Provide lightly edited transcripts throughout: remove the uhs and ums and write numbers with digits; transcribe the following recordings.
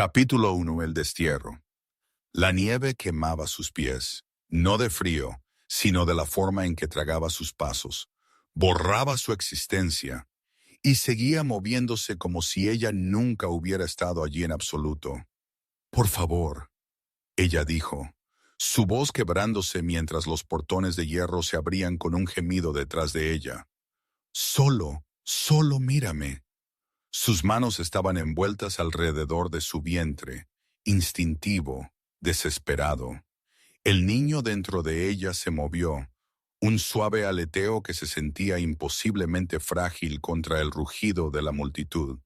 Capítulo 1. El destierro. La nieve quemaba sus pies, no de frío, sino de la forma en que tragaba sus pasos. Borraba su existencia y seguía moviéndose como si ella nunca hubiera estado allí en absoluto. «Por favor», ella dijo, su voz quebrándose mientras los portones de hierro se abrían con un gemido detrás de ella. Solo mírame». Sus manos estaban envueltas alrededor de su vientre, instintivo, desesperado. El niño dentro de ella se movió, un suave aleteo que se sentía imposiblemente frágil contra el rugido de la multitud.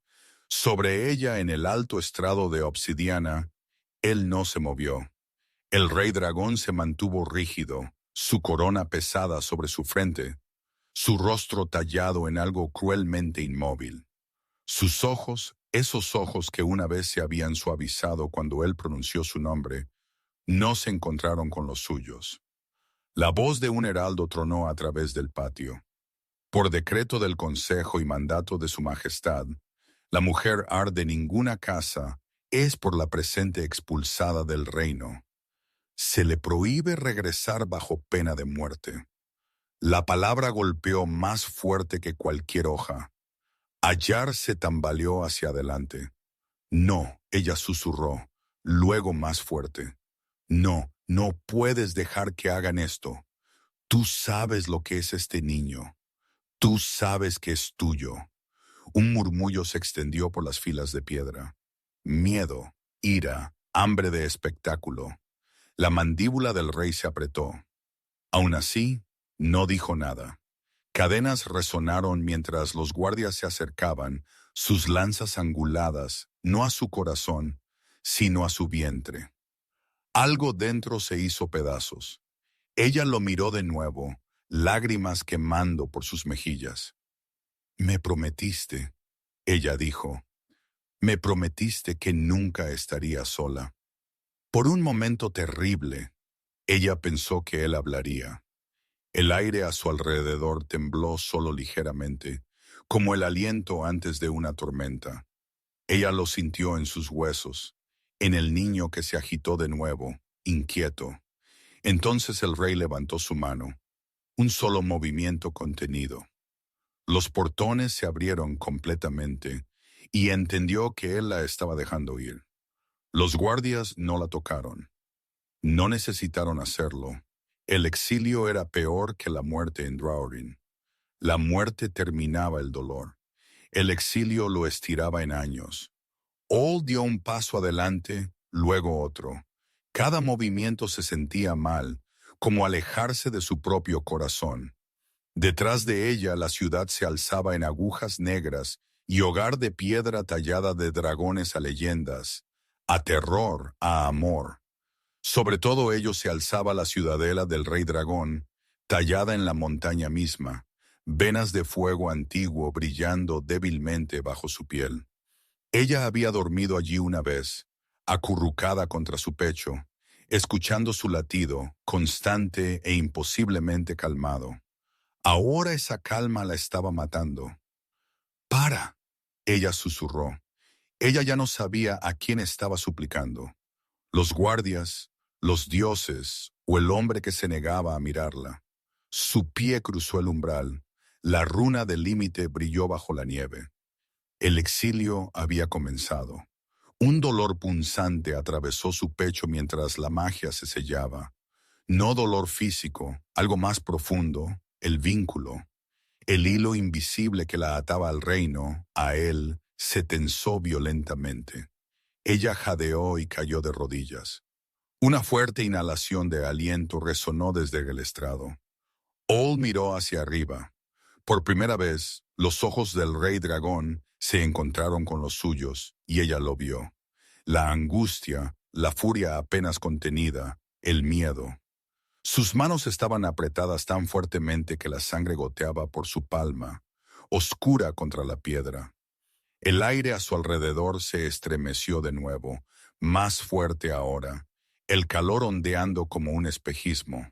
Sobre ella, en el alto estrado de obsidiana, él no se movió. El rey dragón se mantuvo rígido, su corona pesada sobre su frente, su rostro tallado en algo cruelmente inmóvil. Sus ojos, esos ojos que una vez se habían suavizado cuando él pronunció su nombre, no se encontraron con los suyos. La voz de un heraldo tronó a través del patio. Por decreto del consejo y mandato de su majestad, la mujer ar de ninguna casa es por la presente expulsada del reino. Se le prohíbe regresar bajo pena de muerte. La palabra golpeó más fuerte que cualquier hoja. Ayar se tambaleó hacia adelante. «No», ella susurró, luego más fuerte. No puedes dejar que hagan esto. Tú sabes lo que es este niño. Tú sabes que es tuyo». Un murmullo se extendió por las filas de piedra. Miedo, ira, hambre de espectáculo. La mandíbula del rey se apretó. Aún así, no dijo nada. Cadenas resonaron mientras los guardias se acercaban, sus lanzas anguladas, no a su corazón, sino a su vientre. Algo dentro se hizo pedazos. Ella lo miró de nuevo, lágrimas quemando por sus mejillas. «Me prometiste», ella dijo, «me prometiste que nunca estaría sola». Por un momento terrible, ella pensó que él hablaría. El aire a su alrededor tembló solo ligeramente, como el aliento antes de una tormenta. Ella lo sintió en sus huesos, en el niño que se agitó de nuevo, inquieto. Entonces el rey levantó su mano, un solo movimiento contenido. Los portones se abrieron completamente y entendió que él la estaba dejando ir. Los guardias no la tocaron. No necesitaron hacerlo. El exilio era peor que la muerte en Draurin. La muerte terminaba el dolor. El exilio lo estiraba en años. All dio un paso adelante, luego otro. Cada movimiento se sentía mal, como alejarse de su propio corazón. Detrás de ella la ciudad se alzaba en agujas negras y hogar de piedra tallada de dragones a leyendas, a terror, a amor. Sobre todo ello se alzaba la ciudadela del rey dragón, tallada en la montaña misma, venas de fuego antiguo brillando débilmente bajo su piel. Ella había dormido allí una vez, acurrucada contra su pecho, escuchando su latido, constante e imposiblemente calmado. Ahora esa calma la estaba matando. «¡Para!», ella susurró. Ella ya no sabía a quién estaba suplicando. Los guardias, los dioses o el hombre que se negaba a mirarla. Su pie cruzó el umbral. La runa del límite brilló bajo la nieve. El exilio había comenzado. Un dolor punzante atravesó su pecho mientras la magia se sellaba. No dolor físico, algo más profundo, el vínculo. El hilo invisible que la ataba al reino, a él, se tensó violentamente. Ella jadeó y cayó de rodillas. Una fuerte inhalación de aliento resonó desde el estrado. All miró hacia arriba. Por primera vez, los ojos del rey dragón se encontraron con los suyos, y ella lo vio. La angustia, la furia apenas contenida, el miedo. Sus manos estaban apretadas tan fuertemente que la sangre goteaba por su palma, oscura contra la piedra. El aire a su alrededor se estremeció de nuevo, más fuerte ahora, el calor ondeando como un espejismo.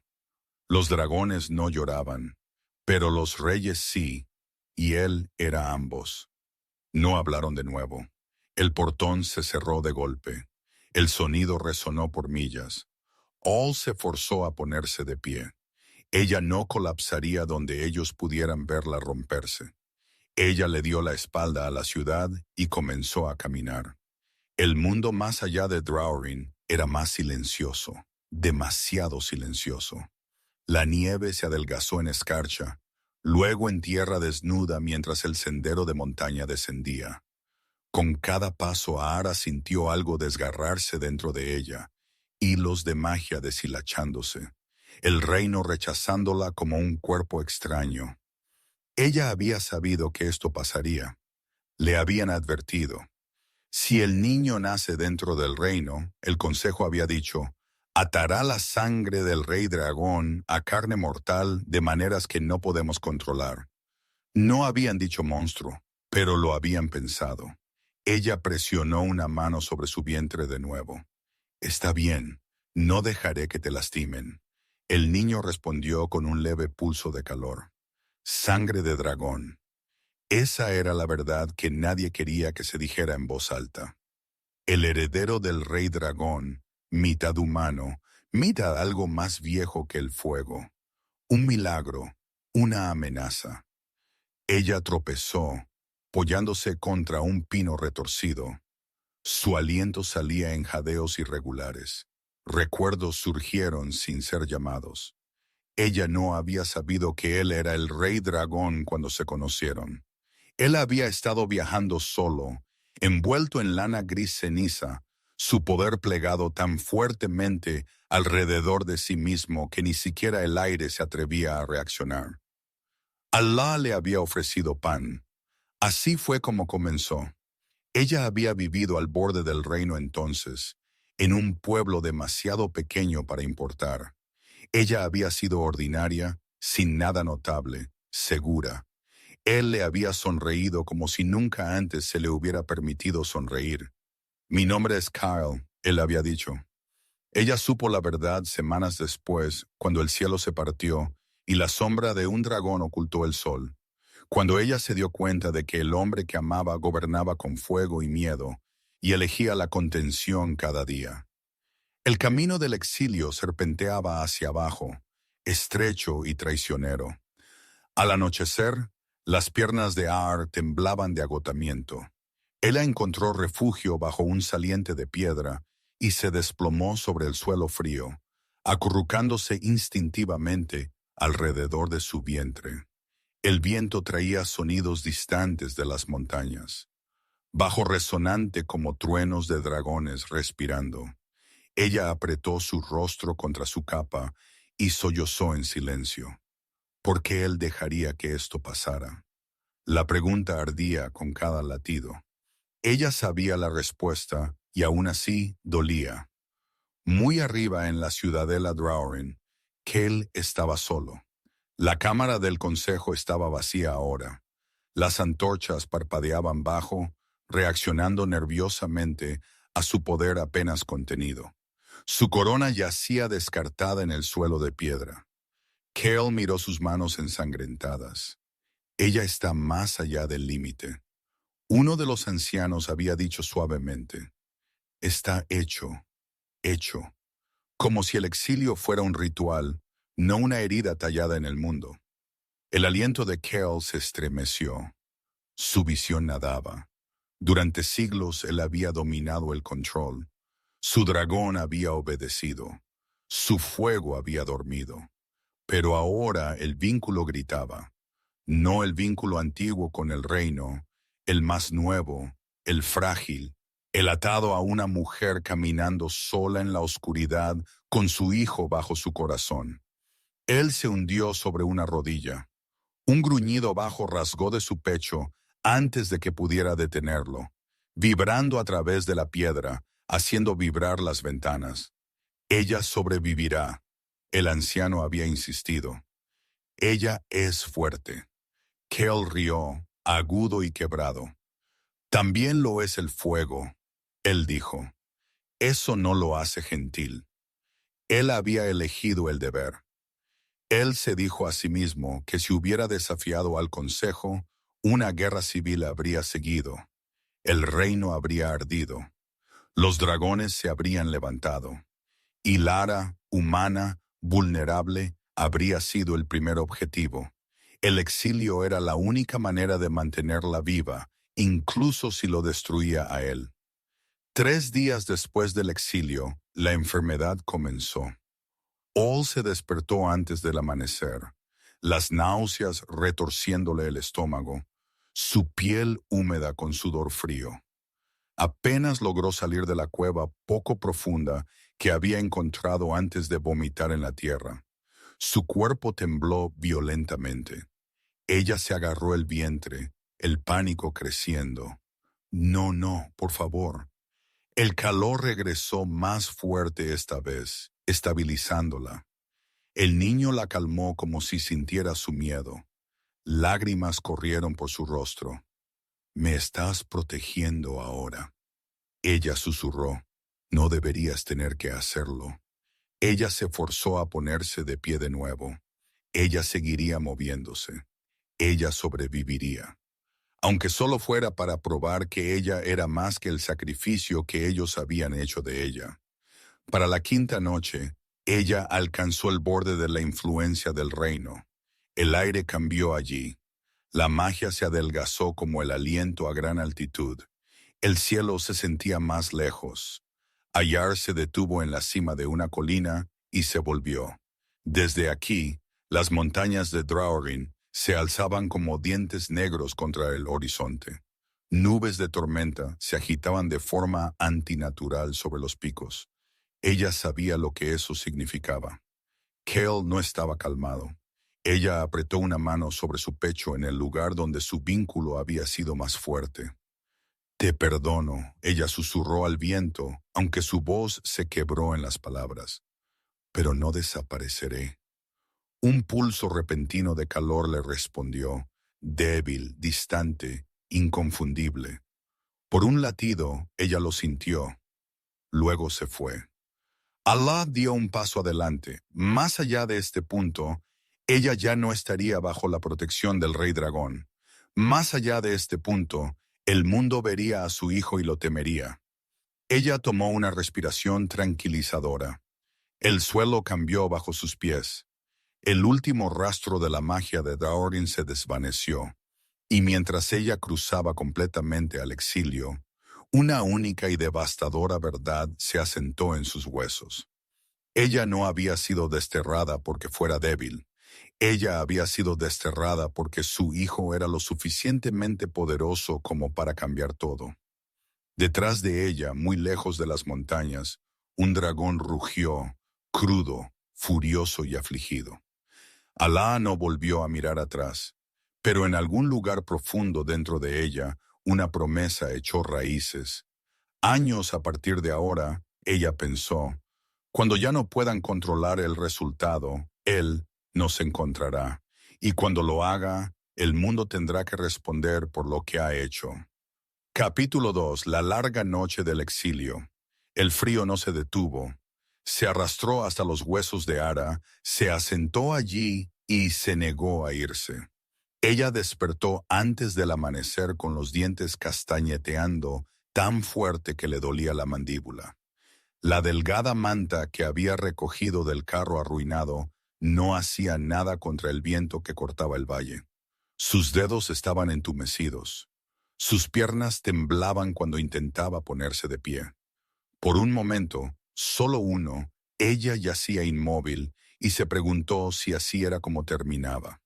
Los dragones no lloraban, pero los reyes sí, y él era ambos. No hablaron de nuevo. El portón se cerró de golpe. El sonido resonó por millas. All se forzó a ponerse de pie. Ella no colapsaría donde ellos pudieran verla romperse. Ella le dio la espalda a la ciudad y comenzó a caminar. El mundo más allá de Drawring era más silencioso, demasiado silencioso. La nieve se adelgazó en escarcha, luego en tierra desnuda mientras el sendero de montaña descendía. Con cada paso Ara sintió algo desgarrarse dentro de ella, hilos de magia deshilachándose, el reino rechazándola como un cuerpo extraño. Ella había sabido que esto pasaría. Le habían advertido. Si el niño nace dentro del reino, el consejo había dicho, atará la sangre del rey dragón a carne mortal de maneras que no podemos controlar. No habían dicho monstruo, pero lo habían pensado. Ella presionó una mano sobre su vientre de nuevo. Está bien, no dejaré que te lastimen. El niño respondió con un leve pulso de calor. Sangre de dragón. Esa era la verdad que nadie quería que se dijera en voz alta. El heredero del rey dragón, mitad humano, mitad algo más viejo que el fuego. Un milagro, una amenaza. Ella tropezó, apoyándose contra un pino retorcido. Su aliento salía en jadeos irregulares. Recuerdos surgieron sin ser llamados. Ella no había sabido que él era el rey dragón cuando se conocieron. Él había estado viajando solo, envuelto en lana gris ceniza, su poder plegado tan fuertemente alrededor de sí mismo que ni siquiera el aire se atrevía a reaccionar. Alá le había ofrecido pan. Así fue como comenzó. Ella había vivido al borde del reino entonces, en un pueblo demasiado pequeño para importar. Ella había sido ordinaria, sin nada notable, segura. Él le había sonreído como si nunca antes se le hubiera permitido sonreír. Mi nombre es Kyle, él había dicho. Ella supo la verdad semanas después, cuando el cielo se partió y la sombra de un dragón ocultó el sol. Cuando ella se dio cuenta de que el hombre que amaba gobernaba con fuego y miedo, y elegía la contención cada día. El camino del exilio serpenteaba hacia abajo, estrecho y traicionero. Al anochecer, las piernas de Ar temblaban de agotamiento. Ella encontró refugio bajo un saliente de piedra y se desplomó sobre el suelo frío, acurrucándose instintivamente alrededor de su vientre. El viento traía sonidos distantes de las montañas, bajo resonante como truenos de dragones respirando. Ella apretó su rostro contra su capa y sollozó en silencio. ¿Por qué él dejaría que esto pasara? La pregunta ardía con cada latido. Ella sabía la respuesta y aún así dolía. Muy arriba en la ciudadela Drawring, Kell estaba solo. La cámara del consejo estaba vacía ahora. Las antorchas parpadeaban bajo, reaccionando nerviosamente a su poder apenas contenido. Su corona yacía descartada en el suelo de piedra. Kell miró sus manos ensangrentadas. Ella está más allá del límite. Uno de los ancianos había dicho suavemente, está hecho, hecho, como si el exilio fuera un ritual, no una herida tallada en el mundo. El aliento de Kell se estremeció. Su visión nadaba. Durante siglos él había dominado el control. Su dragón había obedecido. Su fuego había dormido. Pero ahora el vínculo gritaba. No el vínculo antiguo con el reino, el más nuevo, el frágil, el atado a una mujer caminando sola en la oscuridad con su hijo bajo su corazón. Él se hundió sobre una rodilla. Un gruñido bajo rasgó de su pecho antes de que pudiera detenerlo, vibrando a través de la piedra, haciendo vibrar las ventanas. Ella sobrevivirá, el anciano había insistido. Ella es fuerte. Kell rió, agudo y quebrado. También lo es el fuego, él dijo. Eso no lo hace gentil. Él había elegido el deber. Él se dijo a sí mismo que si hubiera desafiado al consejo, una guerra civil habría seguido. el reino habría ardido. Los dragones se habrían levantado. Y Lara, humana, vulnerable, habría sido el primer objetivo. El exilio era la única manera de mantenerla viva, incluso si lo destruía a él. 3 días después del exilio, la enfermedad comenzó. All se despertó antes del amanecer, las náuseas retorciéndole el estómago, su piel húmeda con sudor frío. Apenas logró salir de la cueva poco profunda que había encontrado antes de vomitar en la tierra. Su cuerpo tembló violentamente. Ella se agarró el vientre, el pánico creciendo. No, no, por favor. El calor regresó más fuerte esta vez, estabilizándola. El niño la calmó como si sintiera su miedo. Lágrimas corrieron por su rostro. «Me estás protegiendo ahora». Ella susurró. «No deberías tener que hacerlo». Ella se forzó a ponerse de pie de nuevo. Ella seguiría moviéndose. Ella sobreviviría. Aunque solo fuera para probar que ella era más que el sacrificio que ellos habían hecho de ella. Para la quinta noche, ella alcanzó el borde de la influencia del reino. El aire cambió allí. La magia se adelgazó como el aliento a gran altitud. El cielo se sentía más lejos. Ayar se detuvo en la cima de una colina y se volvió. Desde aquí, las montañas de Draorin se alzaban como dientes negros contra el horizonte. Nubes de tormenta se agitaban de forma antinatural sobre los picos. Ella sabía lo que eso significaba. Cale no estaba calmado. Ella apretó una mano sobre su pecho en el lugar donde su vínculo había sido más fuerte. «Te perdono», ella susurró al viento, aunque su voz se quebró en las palabras. «Pero no desapareceré». Un pulso repentino de calor le respondió, débil, distante, inconfundible. Por un latido, ella lo sintió. Luego se fue. Allah dio un paso adelante. Más allá de este punto, ella ya no estaría bajo la protección del Rey Dragón. Más allá de este punto, el mundo vería a su hijo y lo temería. Ella tomó una respiración tranquilizadora. El suelo cambió bajo sus pies. El último rastro de la magia de Draorin se desvaneció, y mientras ella cruzaba completamente al exilio, una única y devastadora verdad se asentó en sus huesos. Ella no había sido desterrada porque fuera débil. Ella había sido desterrada porque su hijo era lo suficientemente poderoso como para cambiar todo. Detrás de ella, muy lejos de las montañas, un dragón rugió, crudo, furioso y afligido. Alá no volvió a mirar atrás, pero en algún lugar profundo dentro de ella, una promesa echó raíces. Años a partir de ahora, ella pensó, cuando ya no puedan controlar el resultado, él nos encontrará, y cuando lo haga, el mundo tendrá que responder por lo que ha hecho. Capítulo 2. La larga noche del exilio. El frío no se detuvo. Se arrastró hasta los huesos de Ara, se asentó allí y se negó a irse. Ella despertó antes del amanecer con los dientes castañeteando tan fuerte que le dolía la mandíbula. La delgada manta que había recogido del carro arruinado no hacía nada contra el viento que cortaba el valle. Sus dedos estaban entumecidos. Sus piernas temblaban cuando intentaba ponerse de pie. Por un momento, solo uno, ella yacía inmóvil y se preguntó si así era como terminaba.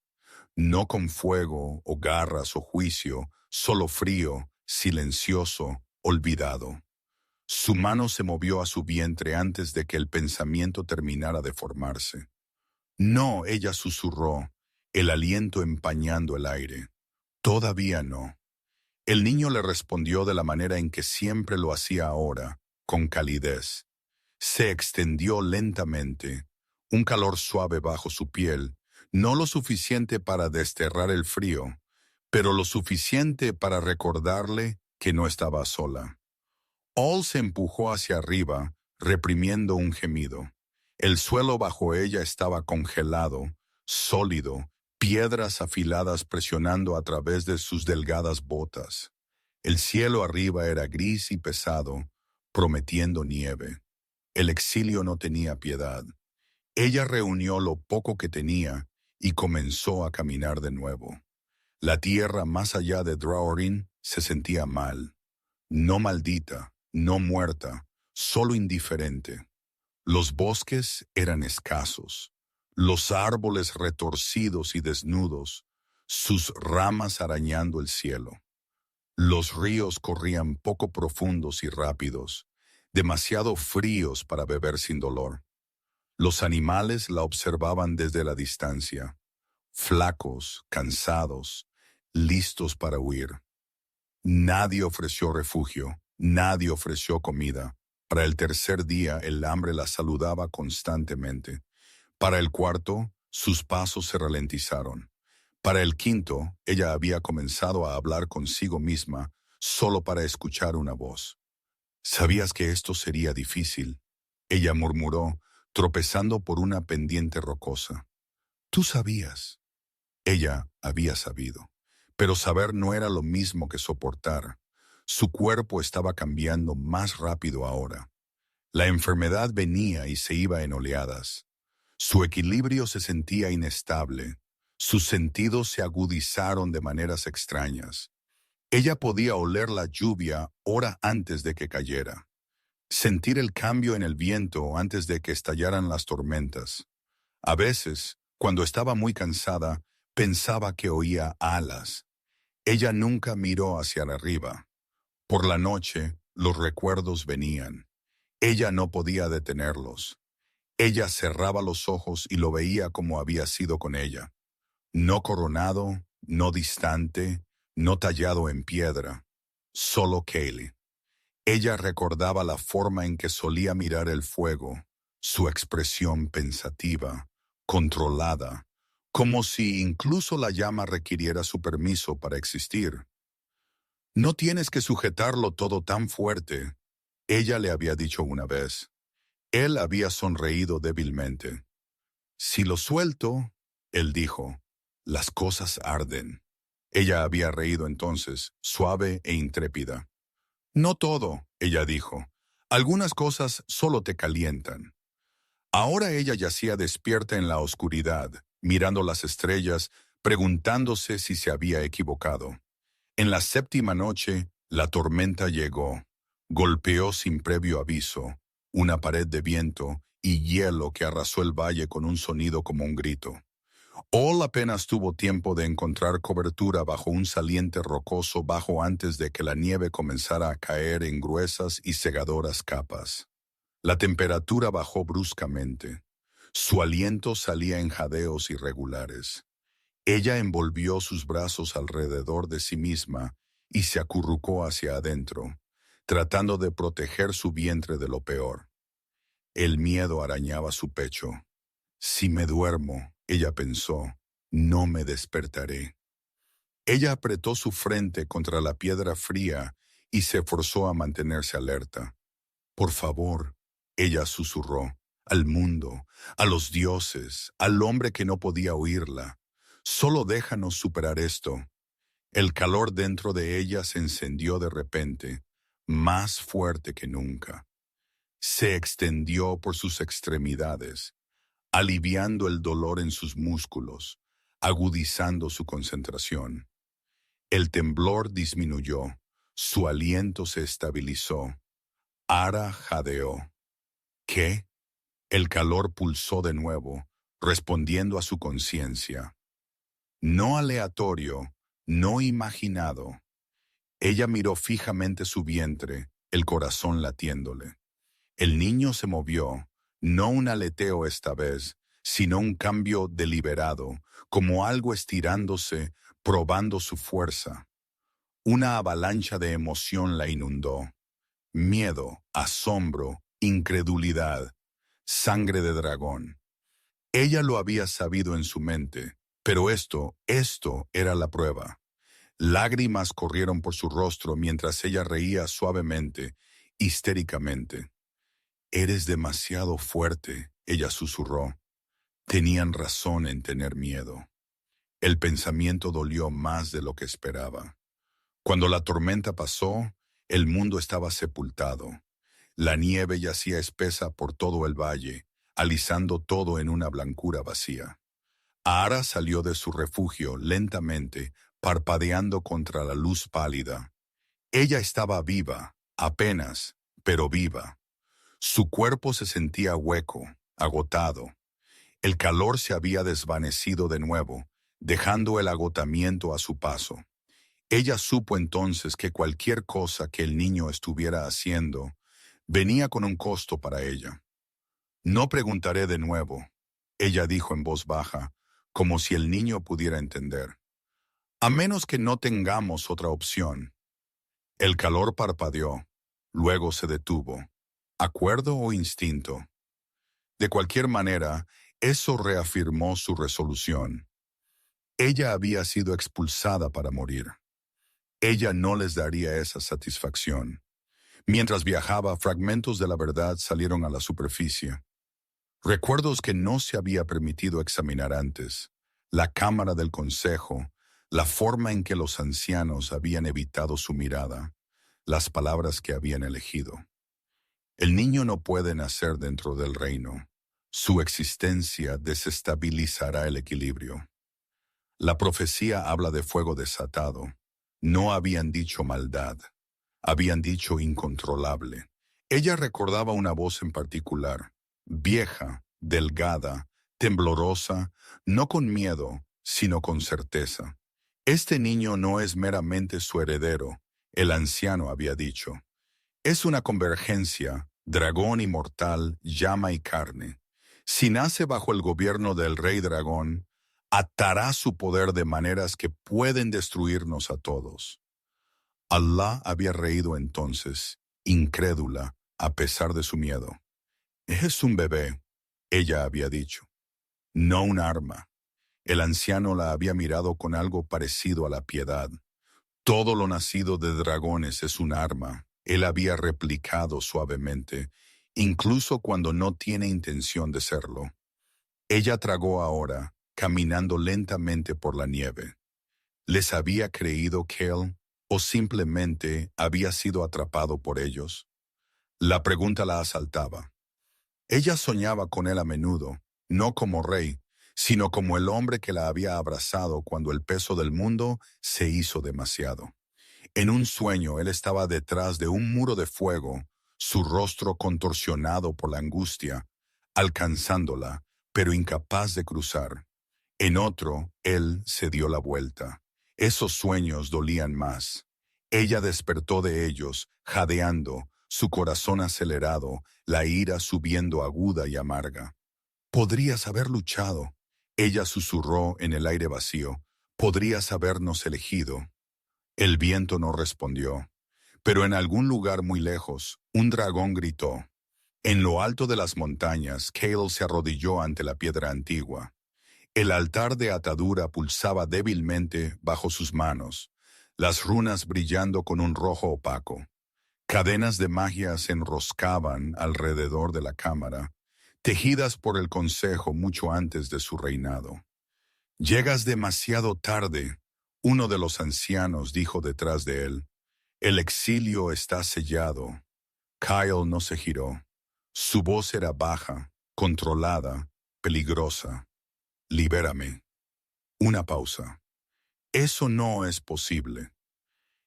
No con fuego o garras o juicio, solo frío, silencioso, olvidado. Su mano se movió a su vientre antes de que el pensamiento terminara de formarse. «No», ella susurró, el aliento empañando el aire. «Todavía no». El niño le respondió de la manera en que siempre lo hacía ahora, con calidez. Se extendió lentamente, un calor suave bajo su piel, no lo suficiente para desterrar el frío, pero lo suficiente para recordarle que no estaba sola. All se empujó hacia arriba, reprimiendo un gemido. El suelo bajo ella estaba congelado, sólido, piedras afiladas presionando a través de sus delgadas botas. El cielo arriba era gris y pesado, prometiendo nieve. El exilio no tenía piedad. Ella reunió lo poco que tenía y comenzó a caminar de nuevo. La tierra más allá de Draorin se sentía mal. No maldita, no muerta, solo indiferente. Los bosques eran escasos, los árboles retorcidos y desnudos, sus ramas arañando el cielo. Los ríos corrían poco profundos y rápidos, demasiado fríos para beber sin dolor. Los animales la observaban desde la distancia, flacos, cansados, listos para huir. Nadie ofreció refugio, nadie ofreció comida. Para el tercer día el hambre la saludaba constantemente. Para el cuarto, sus pasos se ralentizaron. Para el quinto, ella había comenzado a hablar consigo misma solo para escuchar una voz. «¿Sabías que esto sería difícil?», ella murmuró, tropezando por una pendiente rocosa. «Tú sabías». Ella había sabido, pero saber no era lo mismo que soportar. Su cuerpo estaba cambiando más rápido ahora. La enfermedad venía y se iba en oleadas. Su equilibrio se sentía inestable. Sus sentidos se agudizaron de maneras extrañas. Ella podía oler la lluvia hora antes de que cayera, sentir el cambio en el viento antes de que estallaran las tormentas. A veces, cuando estaba muy cansada, pensaba que oía alas. Ella nunca miró hacia arriba. Por la noche, los recuerdos venían. Ella no podía detenerlos. Ella cerraba los ojos y lo veía como había sido con ella. No coronado, no distante, no tallado en piedra. Solo Kaylee. Ella recordaba la forma en que solía mirar el fuego, su expresión pensativa, controlada, como si incluso la llama requiriera su permiso para existir. «No tienes que sujetarlo todo tan fuerte», ella le había dicho una vez. Él había sonreído débilmente. «Si lo suelto», él dijo, «las cosas arden». Ella había reído entonces, suave e intrépida. «No todo», ella dijo. «Algunas cosas solo te calientan». Ahora ella yacía despierta en la oscuridad, mirando las estrellas, preguntándose si se había equivocado. En la séptima noche, la tormenta llegó. Golpeó sin previo aviso, una pared de viento y hielo que arrasó el valle con un sonido como un grito. Ol apenas tuvo tiempo de encontrar cobertura bajo un saliente rocoso bajo antes de que la nieve comenzara a caer en gruesas y cegadoras capas. La temperatura bajó bruscamente. Su aliento salía en jadeos irregulares. Ella envolvió sus brazos alrededor de sí misma y se acurrucó hacia adentro, tratando de proteger su vientre de lo peor. El miedo arañaba su pecho. «Si me duermo», ella pensó, «no me despertaré». Ella apretó su frente contra la piedra fría y se forzó a mantenerse alerta. «Por favor», ella susurró, «al mundo, a los dioses, al hombre que no podía oírla. Solo déjanos superar esto». El calor dentro de ella se encendió de repente, más fuerte que nunca. Se extendió por sus extremidades, aliviando el dolor en sus músculos, agudizando su concentración. El temblor disminuyó, su aliento se estabilizó. Ara jadeó. «¿Qué?». El calor pulsó de nuevo, respondiendo a su conciencia. No aleatorio, no imaginado. Ella miró fijamente su vientre, el corazón latiéndole. El niño se movió, no un aleteo esta vez, sino un cambio deliberado, como algo estirándose, probando su fuerza. Una avalancha de emoción la inundó. Miedo, asombro, incredulidad, sangre de dragón. Ella lo había sabido en su mente, pero esto era la prueba. Lágrimas corrieron por su rostro mientras ella reía suavemente, histéricamente. «Eres demasiado fuerte», ella susurró. Tenían razón en tener miedo. El pensamiento dolió más de lo que esperaba. Cuando la tormenta pasó, el mundo estaba sepultado. La nieve yacía espesa por todo el valle, alisando todo en una blancura vacía. Ara salió de su refugio lentamente, parpadeando contra la luz pálida. Ella estaba viva, apenas, pero viva. Su cuerpo se sentía hueco, agotado. El calor se había desvanecido de nuevo, dejando el agotamiento a su paso. Ella supo entonces que cualquier cosa que el niño estuviera haciendo venía con un costo para ella. No preguntaré de nuevo, ella dijo en voz baja, como si el niño pudiera entender. A menos que no tengamos otra opción. El calor parpadeó, luego se detuvo. ¿Acuerdo o instinto? De cualquier manera, eso reafirmó su resolución. Ella había sido expulsada para morir. Ella no les daría esa satisfacción. Mientras viajaba, fragmentos de la verdad salieron a la superficie. Recuerdos que no se había permitido examinar antes. La cámara del consejo, la forma en que los ancianos habían evitado su mirada, las palabras que habían elegido. El niño no puede nacer dentro del reino. Su existencia desestabilizará el equilibrio. La profecía habla de fuego desatado. No habían dicho maldad. Habían dicho incontrolable. Ella recordaba una voz en particular, vieja, delgada, temblorosa, no con miedo, sino con certeza. Este niño no es meramente su heredero, el anciano había dicho. Es una convergencia, dragón inmortal, llama y carne. Si nace bajo el gobierno del rey dragón, atará su poder de maneras que pueden destruirnos a todos. Allah había reído entonces, incrédula, a pesar de su miedo. Es un bebé, ella había dicho, no un arma. El anciano la había mirado con algo parecido a la piedad. Todo lo nacido de dragones es un arma, él había replicado suavemente, incluso cuando no tiene intención de serlo. Ella tragó ahora, caminando lentamente por la nieve. ¿Les había creído Kel o simplemente había sido atrapado por ellos? La pregunta la asaltaba. Ella soñaba con él a menudo, no como rey, sino como el hombre que la había abrazado cuando el peso del mundo se hizo demasiado. En un sueño él estaba detrás de un muro de fuego, su rostro contorsionado por la angustia, alcanzándola, pero incapaz de cruzar. En otro, él se dio la vuelta. Esos sueños dolían más. Ella despertó de ellos, jadeando, su corazón acelerado, la ira subiendo aguda y amarga. Podrías haber luchado, ella susurró en el aire vacío. Podrías habernos elegido. El viento no respondió, pero en algún lugar muy lejos, un dragón gritó. En lo alto de las montañas, Cale se arrodilló ante la piedra antigua. El altar de atadura pulsaba débilmente bajo sus manos, las runas brillando con un rojo opaco. Cadenas de magia se enroscaban alrededor de la cámara, tejidas por el consejo mucho antes de su reinado. «Llegas demasiado tarde», uno de los ancianos dijo detrás de él. «El exilio está sellado». Kyle no se giró. Su voz era baja, controlada, peligrosa. «Libérame». Una pausa. «Eso no es posible».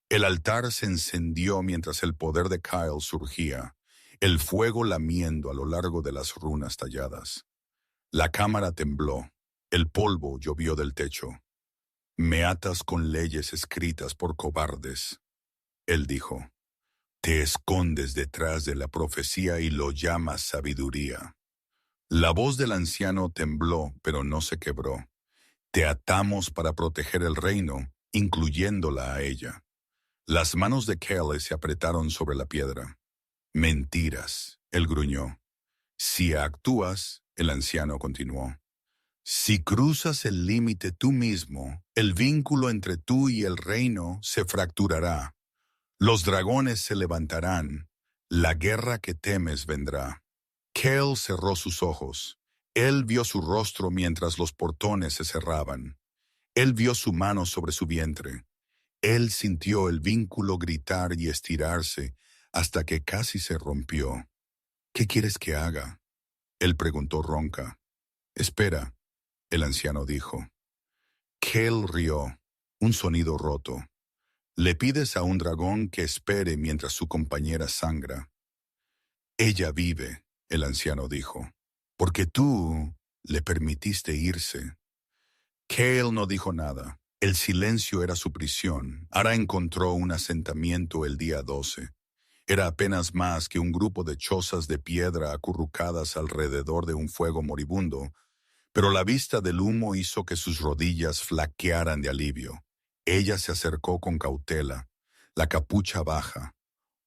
El altar se encendió mientras el poder de Kyle surgía, el fuego lamiendo a lo largo de las runas talladas. La cámara tembló, el polvo llovió del techo. «Me atas con leyes escritas por cobardes», él dijo. «Te escondes detrás de la profecía y lo llamas sabiduría». La voz del anciano tembló, pero no se quebró. «Te atamos para proteger el reino, incluyéndola a ella». Las manos de Kelly se apretaron sobre la piedra. «Mentiras», él gruñó. «Si actúas», el anciano continuó. «Si cruzas el límite tú mismo, el vínculo entre tú y el reino se fracturará. Los dragones se levantarán. La guerra que temes vendrá». Kel cerró sus ojos. Él vio su rostro mientras los portones se cerraban. Él vio su mano sobre su vientre. Él sintió el vínculo gritar y estirarse hasta que casi se rompió. ¿Qué quieres que haga? Él preguntó ronca. Espera, el anciano dijo. Cale rió, un sonido roto. Le pides a un dragón que espere mientras su compañera sangra. Ella vive, el anciano dijo, porque tú le permitiste irse. Cale no dijo nada. El silencio era su prisión. Ara encontró un asentamiento el día 12. Era apenas más que un grupo de chozas de piedra acurrucadas alrededor de un fuego moribundo, pero la vista del humo hizo que sus rodillas flaquearan de alivio. Ella se acercó con cautela, la capucha baja.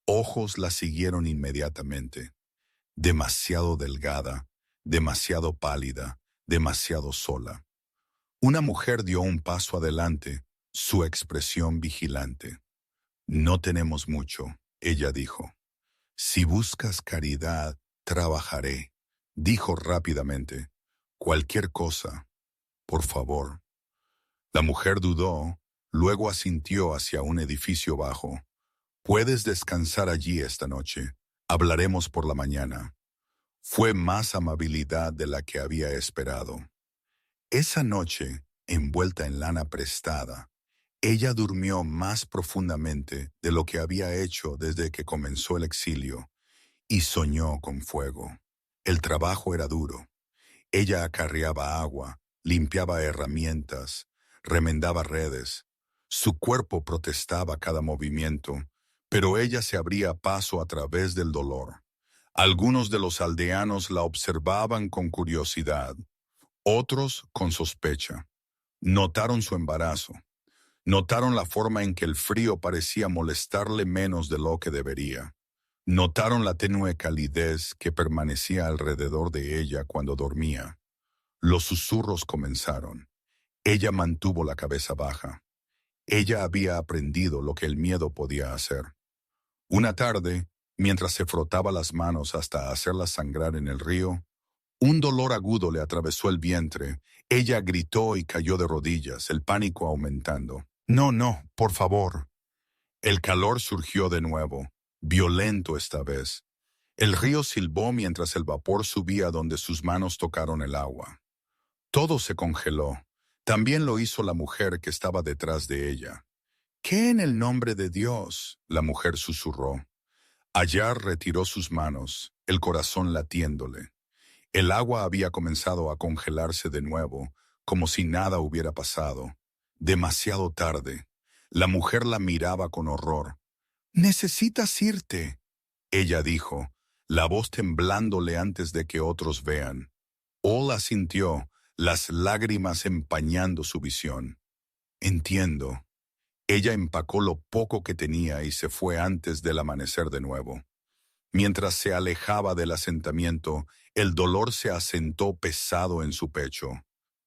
Ojos la siguieron inmediatamente. Demasiado delgada, demasiado pálida, demasiado sola. Una mujer dio un paso adelante, su expresión vigilante. No tenemos mucho, ella dijo. Si buscas caridad, trabajaré, dijo rápidamente. Cualquier cosa, por favor. La mujer dudó, luego asintió hacia un edificio bajo. Puedes descansar allí esta noche. Hablaremos por la mañana. Fue más amabilidad de la que había esperado. Esa noche, envuelta en lana prestada, ella durmió más profundamente de lo que había hecho desde que comenzó el exilio, y soñó con fuego. El trabajo era duro. Ella acarreaba agua, limpiaba herramientas, remendaba redes. Su cuerpo protestaba cada movimiento, pero ella se abría paso a través del dolor. Algunos de los aldeanos la observaban con curiosidad, otros con sospecha. Notaron su embarazo. Notaron la forma en que el frío parecía molestarle menos de lo que debería. Notaron la tenue calidez que permanecía alrededor de ella cuando dormía. Los susurros comenzaron. Ella mantuvo la cabeza baja. Ella había aprendido lo que el miedo podía hacer. Una tarde, mientras se frotaba las manos hasta hacerlas sangrar en el río, un dolor agudo le atravesó el vientre. Ella gritó y cayó de rodillas, el pánico aumentando. No, no, por favor. El calor surgió de nuevo, violento esta vez. El río silbó mientras el vapor subía donde sus manos tocaron el agua. Todo se congeló. También lo hizo la mujer que estaba detrás de ella. ¿Qué en el nombre de Dios? La mujer susurró. Ayar retiró sus manos, el corazón latiéndole. El agua había comenzado a congelarse de nuevo, como si nada hubiera pasado. Demasiado tarde. La mujer la miraba con horror. «Necesitas irte», ella dijo, la voz temblándole antes de que otros vean. Ola sintió, las lágrimas empañando su visión. Entiendo. Ella empacó lo poco que tenía y se fue antes del amanecer de nuevo. Mientras se alejaba del asentamiento, el dolor se asentó pesado en su pecho.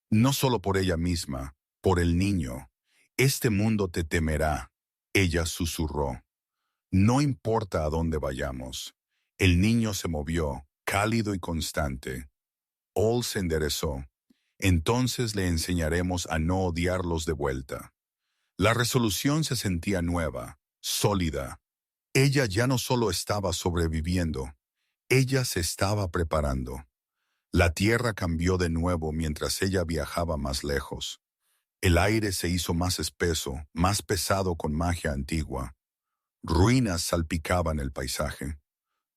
No solo por ella misma, por el niño. Este mundo te temerá, ella susurró. No importa a dónde vayamos. El niño se movió, cálido y constante. Ol se enderezó. Entonces le enseñaremos a no odiarlos de vuelta. La resolución se sentía nueva, sólida. Ella ya no solo estaba sobreviviendo, ella se estaba preparando. La tierra cambió de nuevo mientras ella viajaba más lejos. El aire se hizo más espeso, más pesado con magia antigua. Ruinas salpicaban el paisaje.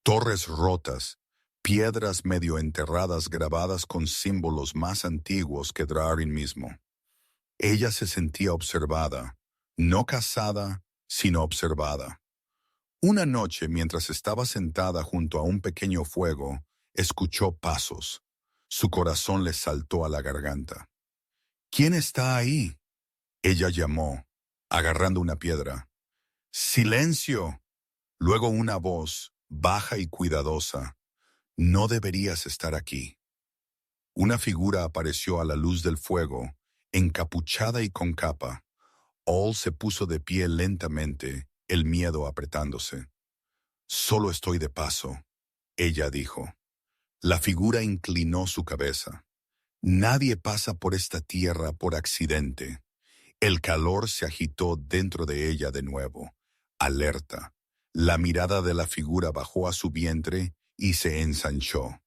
Torres rotas, piedras medio enterradas grabadas con símbolos más antiguos que Drarin mismo. Ella se sentía observada, no cazada, sino observada. Una noche, mientras estaba sentada junto a un pequeño fuego, escuchó pasos. Su corazón le saltó a la garganta. «¿Quién está ahí?», ella llamó, agarrando una piedra. «¡Silencio!». Luego una voz, baja y cuidadosa. «No deberías estar aquí». Una figura apareció a la luz del fuego, encapuchada y con capa. Ol se puso de pie lentamente, el miedo apretándose. «Solo estoy de paso», ella dijo. La figura inclinó su cabeza. «Nadie pasa por esta tierra por accidente. El calor se agitó dentro de ella de nuevo, alerta. La mirada de la figura bajó a su vientre y se ensanchó.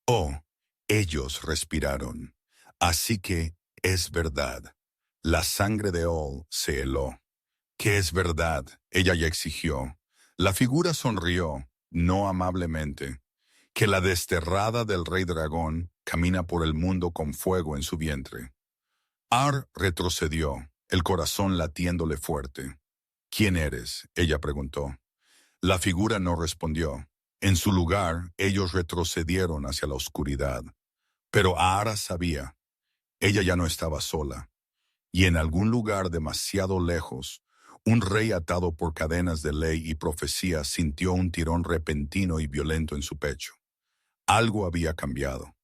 Oh, ellos respiraron. Así que es verdad. La sangre de Ol se heló. ¿Qué es verdad? Ella ya exigió. La figura sonrió, no amablemente. Que la desterrada del rey dragón camina por el mundo con fuego en su vientre. Ar retrocedió, el corazón latiéndole fuerte. ¿Quién eres? Ella preguntó. La figura no respondió. En su lugar, ellos retrocedieron hacia la oscuridad. Pero Aara sabía, ella ya no estaba sola. Y en algún lugar demasiado lejos, un rey atado por cadenas de ley y profecía sintió un tirón repentino y violento en su pecho. Algo había cambiado.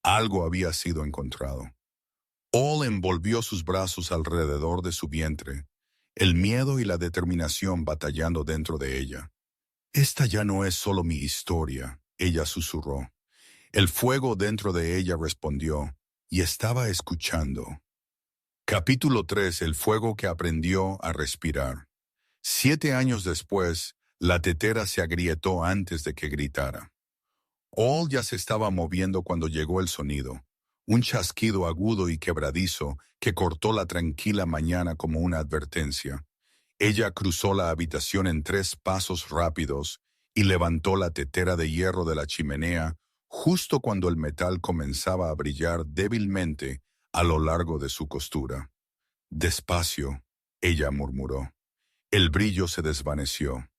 Algo había sido encontrado. Ol envolvió sus brazos alrededor de su vientre, el miedo y la determinación batallando dentro de ella. Esta ya no es solo mi historia, ella susurró. El fuego dentro de ella respondió, y estaba escuchando. Capítulo 3. El fuego que aprendió a respirar. 7 años después, la tetera se agrietó antes de que gritara. Ol ya se estaba moviendo cuando llegó el sonido, un chasquido agudo y quebradizo que cortó la tranquila mañana como una advertencia. Ella cruzó la habitación en 3 pasos rápidos y levantó la tetera de hierro de la chimenea justo cuando el metal comenzaba a brillar débilmente a lo largo de su costura. Despacio, ella murmuró. El brillo se desvaneció.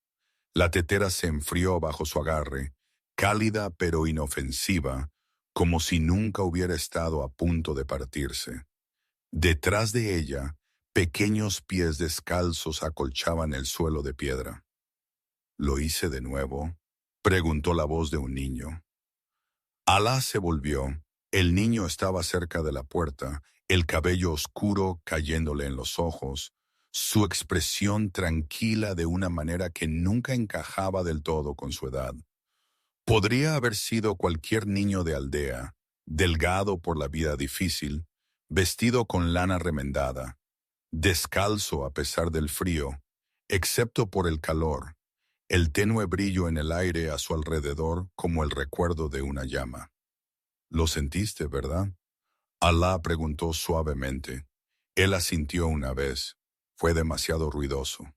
La tetera se enfrió bajo su agarre, cálida pero inofensiva, como si nunca hubiera estado a punto de partirse. Detrás de ella, pequeños pies descalzos acolchaban el suelo de piedra. ¿Lo hice de nuevo?, preguntó la voz de un niño. Alá se volvió. El niño estaba cerca de la puerta, el cabello oscuro cayéndole en los ojos, su expresión tranquila de una manera que nunca encajaba del todo con su edad. Podría haber sido cualquier niño de aldea, delgado por la vida difícil, vestido con lana remendada, descalzo a pesar del frío, excepto por el calor, el tenue brillo en el aire a su alrededor como el recuerdo de una llama. «Lo sentiste, ¿verdad?», Alá preguntó suavemente. Él asintió una vez. Fue demasiado ruidoso.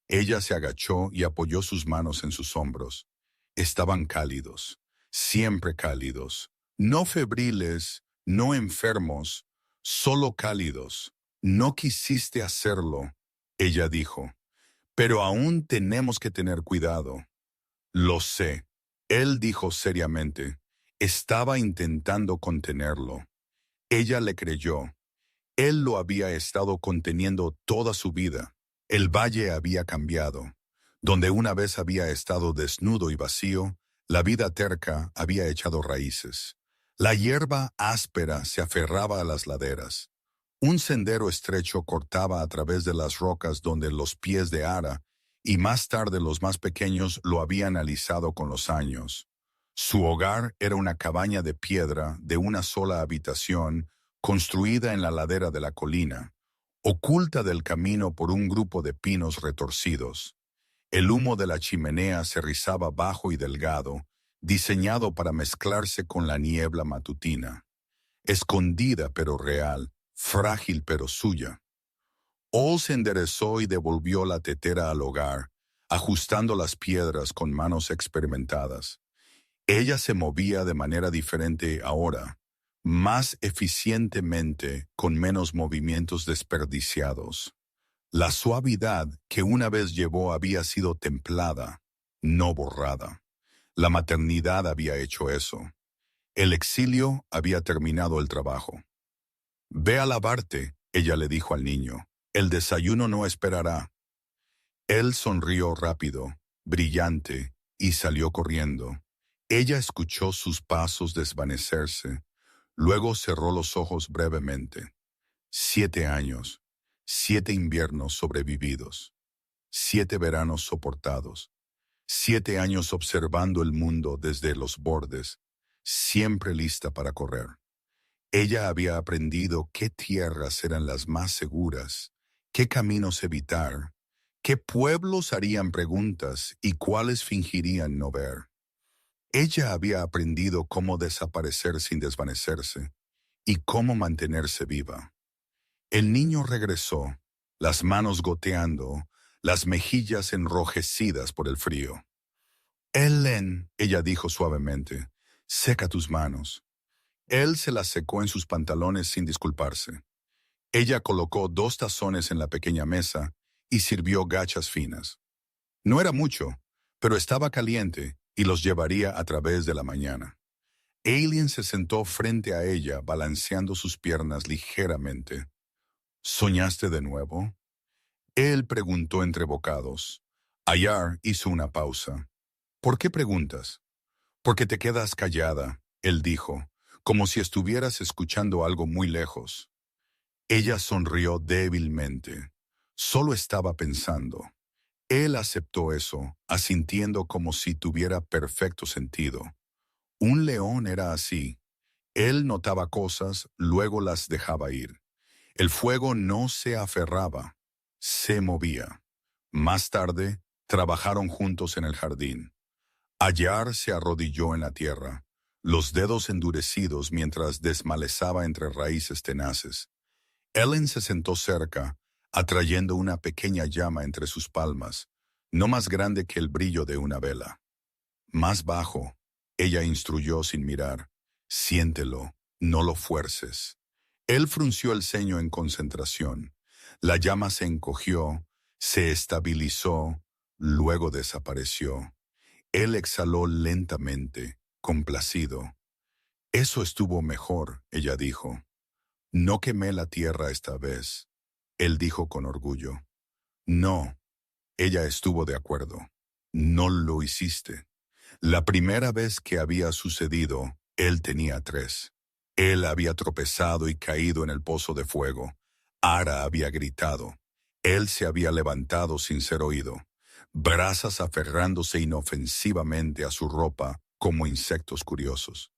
Ella se agachó y apoyó sus manos en sus hombros. Estaban cálidos, siempre cálidos, no febriles, no enfermos, solo cálidos. «No quisiste hacerlo», ella dijo, «pero aún tenemos que tener cuidado». «Lo sé», él dijo seriamente. Estaba intentando contenerlo. Ella le creyó. Él lo había estado conteniendo toda su vida. El valle había cambiado. Donde una vez había estado desnudo y vacío, la vida terca había echado raíces. La hierba áspera se aferraba a las laderas. Un sendero estrecho cortaba a través de las rocas donde los pies de Ara, y más tarde los más pequeños lo habían alisado con los años. Su hogar era una cabaña de piedra de una sola habitación, construida en la ladera de la colina, oculta del camino por un grupo de pinos retorcidos. El humo de la chimenea se rizaba bajo y delgado, diseñado para mezclarse con la niebla matutina. Escondida pero real, frágil pero suya. Ol se enderezó y devolvió la tetera al hogar, ajustando las piedras con manos experimentadas. Ella se movía de manera diferente ahora, más eficientemente, con menos movimientos desperdiciados. La suavidad que una vez llevó había sido templada, no borrada. La maternidad había hecho eso. El exilio había terminado el trabajo. «Ve a lavarte», ella le dijo al niño. «El desayuno no esperará». Él sonrió rápido, brillante, y salió corriendo. Ella escuchó sus pasos desvanecerse. Luego cerró los ojos brevemente. 7 años, 7 inviernos sobrevividos, 7 veranos soportados, 7 años observando el mundo desde los bordes, siempre lista para correr. Ella había aprendido qué tierras eran las más seguras, qué caminos evitar, qué pueblos harían preguntas y cuáles fingirían no ver. Ella había aprendido cómo desaparecer sin desvanecerse y cómo mantenerse viva. El niño regresó, las manos goteando, las mejillas enrojecidas por el frío. Ellen, ella dijo suavemente, seca tus manos. Él se las secó en sus pantalones sin disculparse. Ella colocó 2 tazones en la pequeña mesa y sirvió gachas finas. No era mucho, pero estaba caliente y los llevaría a través de la mañana. Alien se sentó frente a ella, balanceando sus piernas ligeramente. ¿Soñaste de nuevo? Él preguntó entre bocados. Ayar hizo una pausa. ¿Por qué preguntas? Porque te quedas callada, él dijo, como si estuvieras escuchando algo muy lejos. Ella sonrió débilmente. Solo estaba pensando. Él aceptó eso, asintiendo como si tuviera perfecto sentido. Un león era así. Él notaba cosas, luego las dejaba ir. El fuego no se aferraba, se movía. Más tarde, trabajaron juntos en el jardín. Ayar se arrodilló en la tierra, los dedos endurecidos mientras desmalezaba entre raíces tenaces. Ellen se sentó cerca, atrayendo una pequeña llama entre sus palmas, no más grande que el brillo de una vela. Más bajo, ella instruyó sin mirar. Siéntelo, no lo fuerces. Él frunció el ceño en concentración. La llama se encogió, se estabilizó, luego desapareció. Él exhaló lentamente, complacido. Eso estuvo mejor, ella dijo. No quemé la tierra esta vez. Él dijo con orgullo. No, ella estuvo de acuerdo. No lo hiciste. La primera vez que había sucedido, él tenía 3. Él había tropezado y caído en el pozo de fuego. Ara había gritado. Él se había levantado sin ser oído, brasas aferrándose inofensivamente a su ropa como insectos curiosos.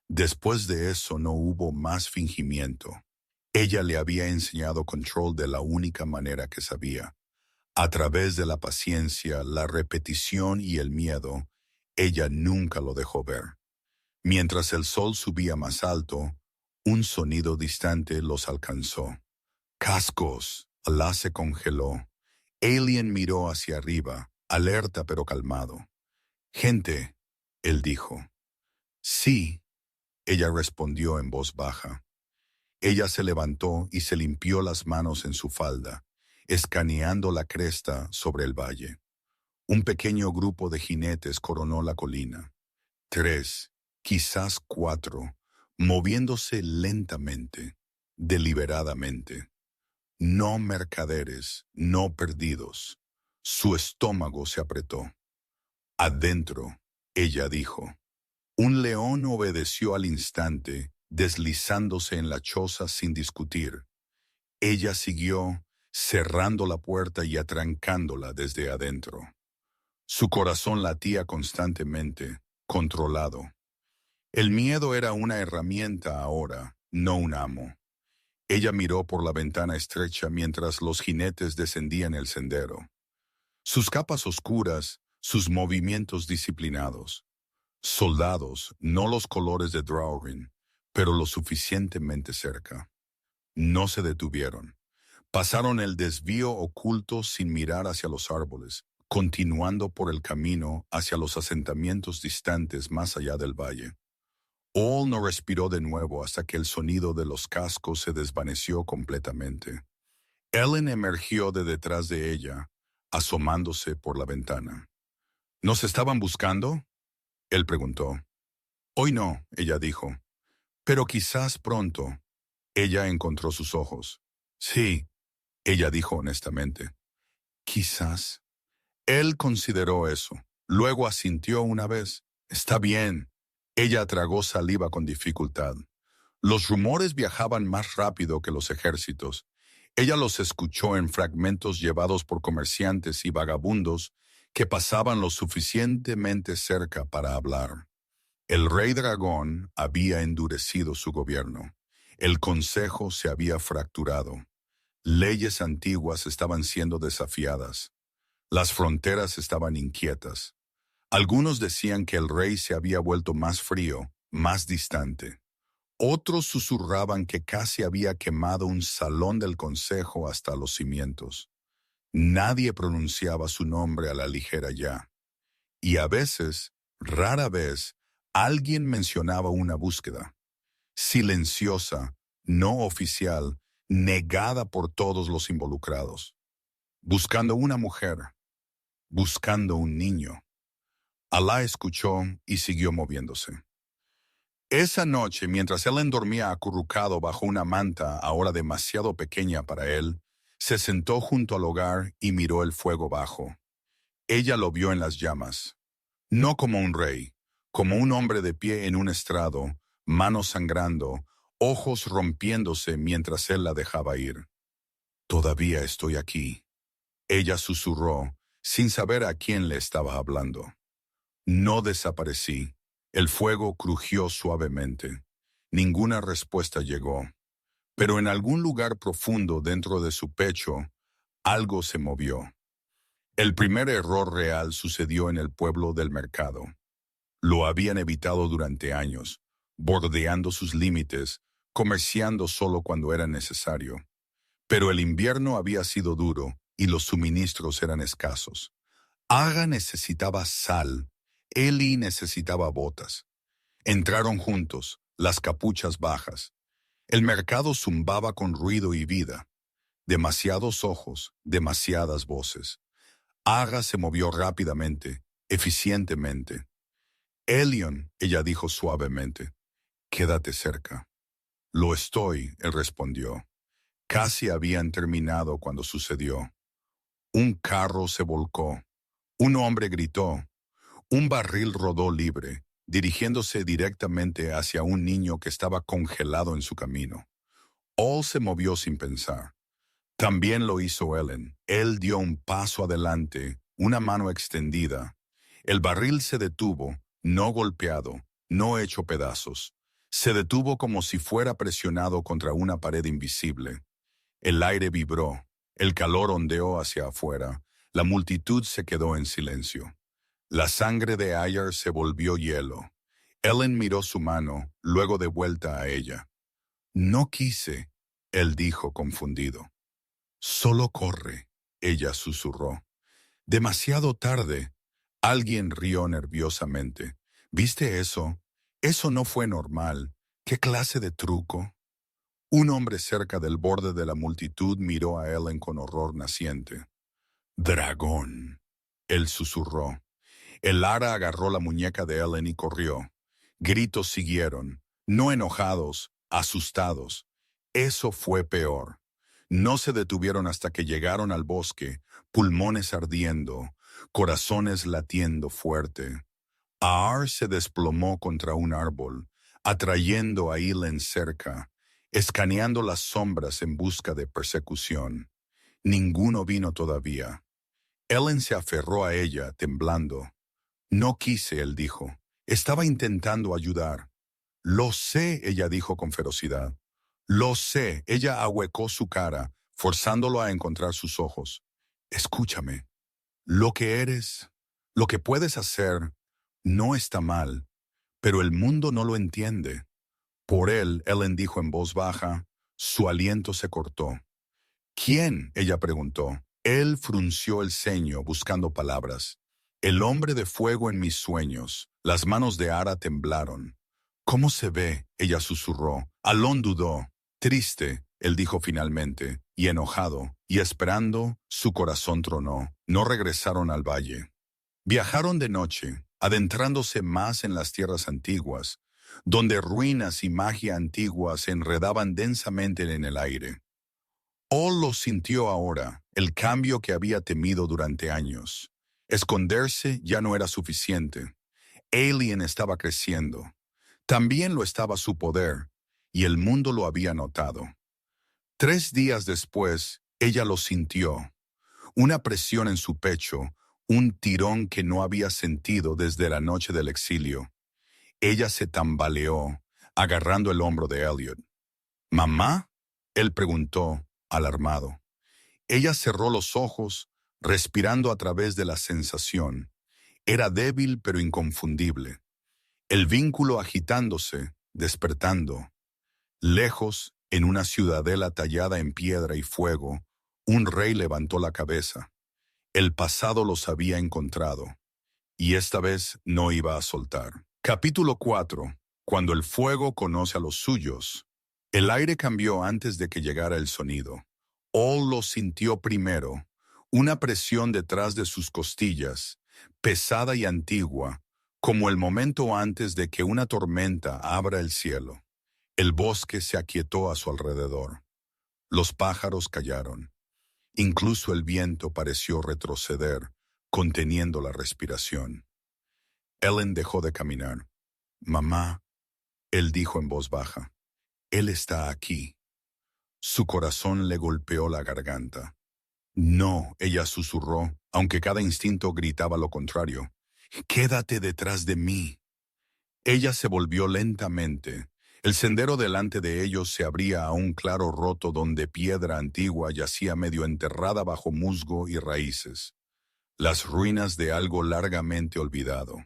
Después de eso no hubo más fingimiento. Ella le había enseñado control de la única manera que sabía. A través de la paciencia, la repetición y el miedo, ella nunca lo dejó ver. Mientras el sol subía más alto, un sonido distante los alcanzó. ¡Cascos! Alá se congeló. Alien miró hacia arriba, alerta pero calmado. «Gente», él dijo. «Sí», ella respondió en voz baja. Ella se levantó y se limpió las manos en su falda, escaneando la cresta sobre el valle. Un pequeño grupo de jinetes coronó la colina. 3, quizás 4, moviéndose lentamente, deliberadamente. No mercaderes, no perdidos. Su estómago se apretó. «Adentro», ella dijo. Un león obedeció al instante, deslizándose en la choza sin discutir. Ella siguió, cerrando la puerta y atrancándola desde adentro. Su corazón latía constantemente, controlado. El miedo era una herramienta ahora, no un amo. Ella miró por la ventana estrecha mientras los jinetes descendían el sendero. Sus capas oscuras, sus movimientos disciplinados. Soldados, no los colores de Draurin, pero lo suficientemente cerca. No se detuvieron. Pasaron el desvío oculto sin mirar hacia los árboles, continuando por el camino hacia los asentamientos distantes más allá del valle. All no respiró de nuevo hasta que el sonido de los cascos se desvaneció completamente. Ellen emergió de detrás de ella, asomándose por la ventana. ¿Nos estaban buscando?, él preguntó. Hoy no, ella dijo. Pero quizás pronto. Ella encontró sus ojos. Sí, ella dijo honestamente. Quizás. Él consideró eso. Luego asintió una vez. Está bien. Ella tragó saliva con dificultad. Los rumores viajaban más rápido que los ejércitos. Ella los escuchó en fragmentos llevados por comerciantes y vagabundos que pasaban lo suficientemente cerca para hablar. El rey dragón había endurecido su gobierno. El consejo se había fracturado. Leyes antiguas estaban siendo desafiadas. Las fronteras estaban inquietas. Algunos decían que el rey se había vuelto más frío, más distante. Otros susurraban que casi había quemado un salón del consejo hasta los cimientos. Nadie pronunciaba su nombre a la ligera ya. Y a veces, rara vez, alguien mencionaba una búsqueda. Silenciosa, no oficial, negada por todos los involucrados. Buscando una mujer, buscando un niño. Alá escuchó y siguió moviéndose. Esa noche, mientras Ellen dormía acurrucado bajo una manta ahora demasiado pequeña para él, se sentó junto al hogar y miró el fuego bajo. Ella lo vio en las llamas, no como un rey, como un hombre de pie en un estrado, manos sangrando, ojos rompiéndose mientras él la dejaba ir. «Todavía estoy aquí», ella susurró, sin saber a quién le estaba hablando. No desaparecí. El fuego crujió suavemente. Ninguna respuesta llegó. Pero en algún lugar profundo dentro de su pecho, algo se movió. El primer error real sucedió en el pueblo del mercado. Lo habían evitado durante años, bordeando sus límites, comerciando solo cuando era necesario. Pero el invierno había sido duro y los suministros eran escasos. Aga necesitaba sal. Eli necesitaba botas. Entraron juntos, las capuchas bajas. El mercado zumbaba con ruido y vida. Demasiados ojos, demasiadas voces. Aga se movió rápidamente, eficientemente. «Elion», ella dijo suavemente, «quédate cerca». «Lo estoy», él respondió. Casi habían terminado cuando sucedió. Un carro se volcó. Un hombre gritó. Un barril rodó libre, dirigiéndose directamente hacia un niño que estaba congelado en su camino. All se movió sin pensar. También lo hizo Ellen. Él dio un paso adelante, una mano extendida. El barril se detuvo, no golpeado, no hecho pedazos. Se detuvo como si fuera presionado contra una pared invisible. El aire vibró, el calor ondeó hacia afuera, la multitud se quedó en silencio. La sangre de Ayer se volvió hielo. Ellen miró su mano, luego de vuelta a ella. «No quise», él dijo confundido. «Solo corre», ella susurró. «Demasiado tarde». Alguien rió nerviosamente. «¿Viste eso? Eso no fue normal. ¿Qué clase de truco?» Un hombre cerca del borde de la multitud miró a Ellen con horror naciente. «Dragón», él susurró. El ara agarró la muñeca de Ellen y corrió. Gritos siguieron, no enojados, asustados. Eso fue peor. No se detuvieron hasta que llegaron al bosque, pulmones ardiendo, corazones latiendo fuerte. Aar se desplomó contra un árbol, atrayendo a Ellen cerca, escaneando las sombras en busca de persecución. Ninguno vino todavía. Ellen se aferró a ella, temblando. «No quise», él dijo. «Estaba intentando ayudar». «Lo sé», ella dijo con ferocidad. «Lo sé», ella ahuecó su cara, forzándolo a encontrar sus ojos. «Escúchame. Lo que eres, lo que puedes hacer, no está mal, pero el mundo no lo entiende». Por él, Ellen dijo en voz baja, su aliento se cortó. «¿Quién?», ella preguntó. Él frunció el ceño buscando palabras. «El hombre de fuego en mis sueños». Las manos de Ara temblaron. «¿Cómo se ve?», ella susurró. Alon dudó. «Triste», él dijo finalmente, y enojado, y esperando, su corazón tronó. No regresaron al valle. Viajaron de noche, adentrándose más en las tierras antiguas, donde ruinas y magia antigua se enredaban densamente en el aire. All lo sintió ahora, el cambio que había temido durante años. Esconderse ya no era suficiente. Alien estaba creciendo. También lo estaba su poder, y el mundo lo había notado. 3 días después, ella lo sintió. Una presión en su pecho, un tirón que no había sentido desde la noche del exilio. Ella se tambaleó, agarrando el hombro de Elliot. ¿Mamá? Él preguntó, alarmado. Ella cerró los ojos, respirando a través de la sensación. Era débil pero inconfundible. El vínculo agitándose, despertando. Lejos, en una ciudadela tallada en piedra y fuego, un rey levantó la cabeza. El pasado los había encontrado, y esta vez no iba a soltar. Capítulo 4. Cuando el fuego conoce a los suyos. El aire cambió antes de que llegara el sonido. All lo sintió primero, una presión detrás de sus costillas, pesada y antigua, como el momento antes de que una tormenta abra el cielo. El bosque se aquietó a su alrededor. Los pájaros callaron. Incluso el viento pareció retroceder, conteniendo la respiración. Ellen dejó de caminar. Mamá, él dijo en voz baja, él está aquí. Su corazón le golpeó la garganta. No, ella susurró, aunque cada instinto gritaba lo contrario. Quédate detrás de mí. Ella se volvió lentamente. El sendero delante de ellos se abría a un claro roto donde piedra antigua yacía medio enterrada bajo musgo y raíces. Las ruinas de algo largamente olvidado.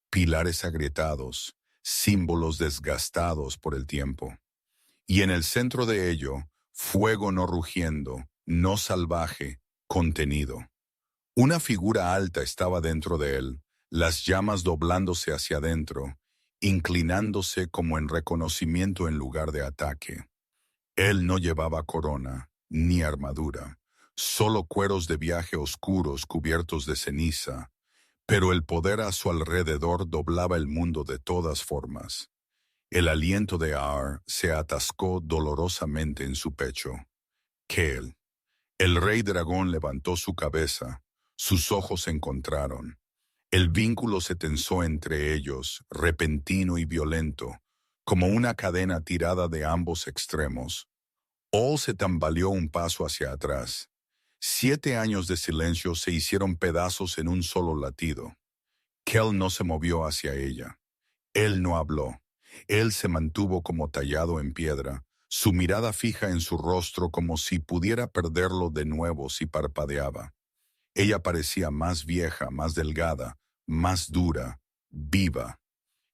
Pilares agrietados, símbolos desgastados por el tiempo. Y en el centro de ello, fuego no rugiendo, no salvaje, contenido. Una figura alta estaba dentro de él, las llamas doblándose hacia adentro, inclinándose como en reconocimiento en lugar de ataque. Él no llevaba corona, ni armadura, solo cueros de viaje oscuros cubiertos de ceniza, pero el poder a su alrededor doblaba el mundo de todas formas. El aliento de Ar se atascó dolorosamente en su pecho. Kale. El rey dragón levantó su cabeza, sus ojos se encontraron. El vínculo se tensó entre ellos, repentino y violento, como una cadena tirada de ambos extremos. All se tambaleó un paso hacia atrás. 7 años de silencio se hicieron pedazos en un solo latido. Kel no se movió hacia ella. Él no habló. Él se mantuvo como tallado en piedra, su mirada fija en su rostro como si pudiera perderlo de nuevo si parpadeaba. Ella parecía más vieja, más delgada, más dura, viva.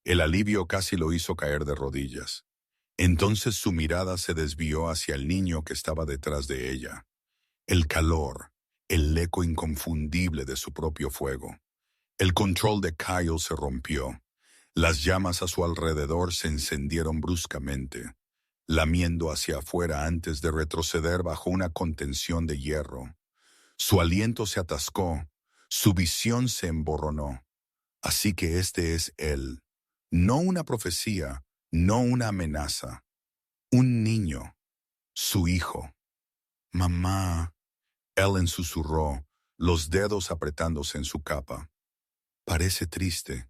El alivio casi lo hizo caer de rodillas. Entonces su mirada se desvió hacia el niño que estaba detrás de ella. El calor, el eco inconfundible de su propio fuego. El control de Kyle se rompió. Las llamas a su alrededor se encendieron bruscamente, lamiendo hacia afuera antes de retroceder bajo una contención de hierro. Su aliento se atascó, su visión se emborronó. Así que este es él, no una profecía, no una amenaza, un niño, su hijo. Mamá, Ellen susurró, los dedos apretándose en su capa. Parece triste.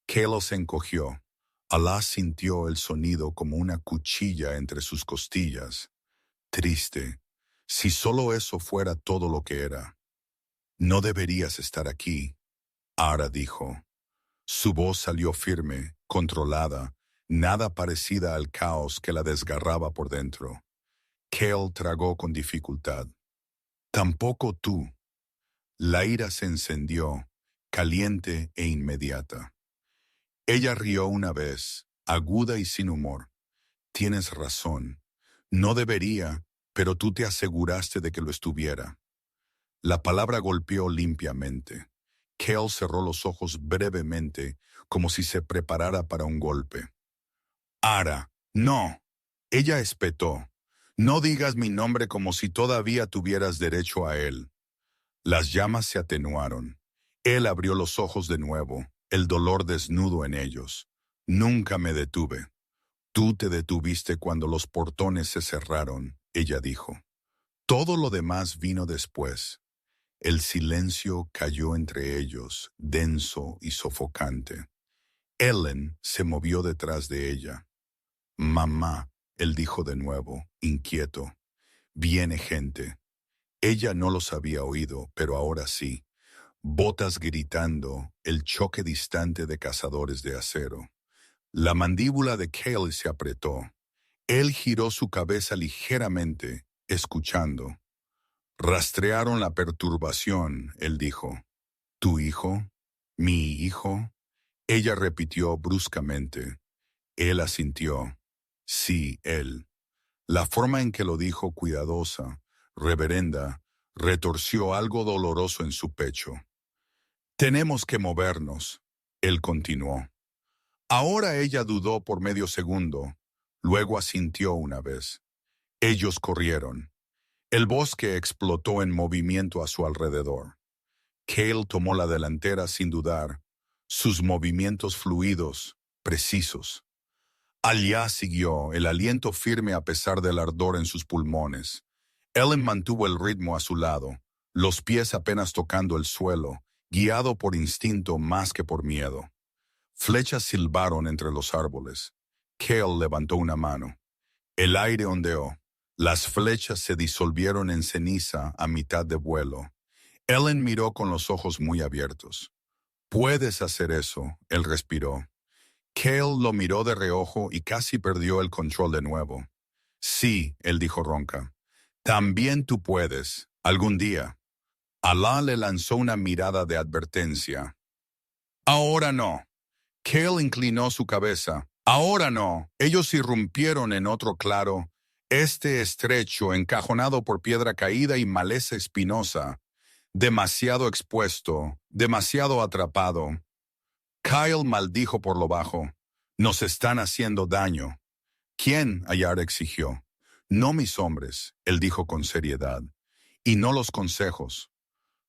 Kayla se encogió. Alá sintió el sonido como una cuchilla entre sus costillas. Triste. Si solo eso fuera todo lo que era. No deberías estar aquí, Ara dijo. Su voz salió firme, controlada, nada parecida al caos que la desgarraba por dentro. Kale tragó con dificultad. Tampoco tú. La ira se encendió, caliente e inmediata. Ella rió una vez, aguda y sin humor. Tienes razón. No debería, pero tú te aseguraste de que lo estuviera. La palabra golpeó limpiamente. Kale cerró los ojos brevemente, como si se preparara para un golpe. Ara, no. Ella espetó. No digas mi nombre como si todavía tuvieras derecho a él. Las llamas se atenuaron. Él abrió los ojos de nuevo, el dolor desnudo en ellos. Nunca me detuve. Tú te detuviste cuando los portones se cerraron, ella dijo. Todo lo demás vino después. El silencio cayó entre ellos, denso y sofocante. Ellen se movió detrás de ella. Mamá, él dijo de nuevo, inquieto. Viene gente. Ella no los había oído, pero ahora sí. Botas gritando, el choque distante de cazadores de acero. La mandíbula de Cale se apretó. Él giró su cabeza ligeramente, escuchando. Rastrearon la perturbación, él dijo. ¿Tu hijo? ¿Mi hijo? Ella repitió bruscamente. Él asintió. Sí, él. La forma en que lo dijo, cuidadosa, reverenda, retorció algo doloroso en su pecho. Tenemos que movernos, él continuó. Ahora ella dudó por medio segundo, luego asintió una vez. Ellos corrieron. El bosque explotó en movimiento a su alrededor. Cale tomó la delantera sin dudar, sus movimientos fluidos, precisos. Allá siguió, el aliento firme a pesar del ardor en sus pulmones. Ellen mantuvo el ritmo a su lado, los pies apenas tocando el suelo, guiado por instinto más que por miedo. Flechas silbaron entre los árboles. Cale levantó una mano. El aire ondeó. Las flechas se disolvieron en ceniza a mitad de vuelo. Ellen miró con los ojos muy abiertos. «Puedes hacer eso», él respiró. Cale lo miró de reojo y casi perdió el control de nuevo. «Sí», él dijo ronca. «También tú puedes, algún día». Alá le lanzó una mirada de advertencia. «Ahora no». Cale inclinó su cabeza. «Ahora no». Ellos irrumpieron en otro claro, estrecho, encajonado por piedra caída y maleza espinosa. Demasiado expuesto, demasiado atrapado. Kyle maldijo por lo bajo. «Nos están haciendo daño». «¿Quién?», Ayar exigió. «No mis hombres», él dijo con seriedad, «y no los consejos».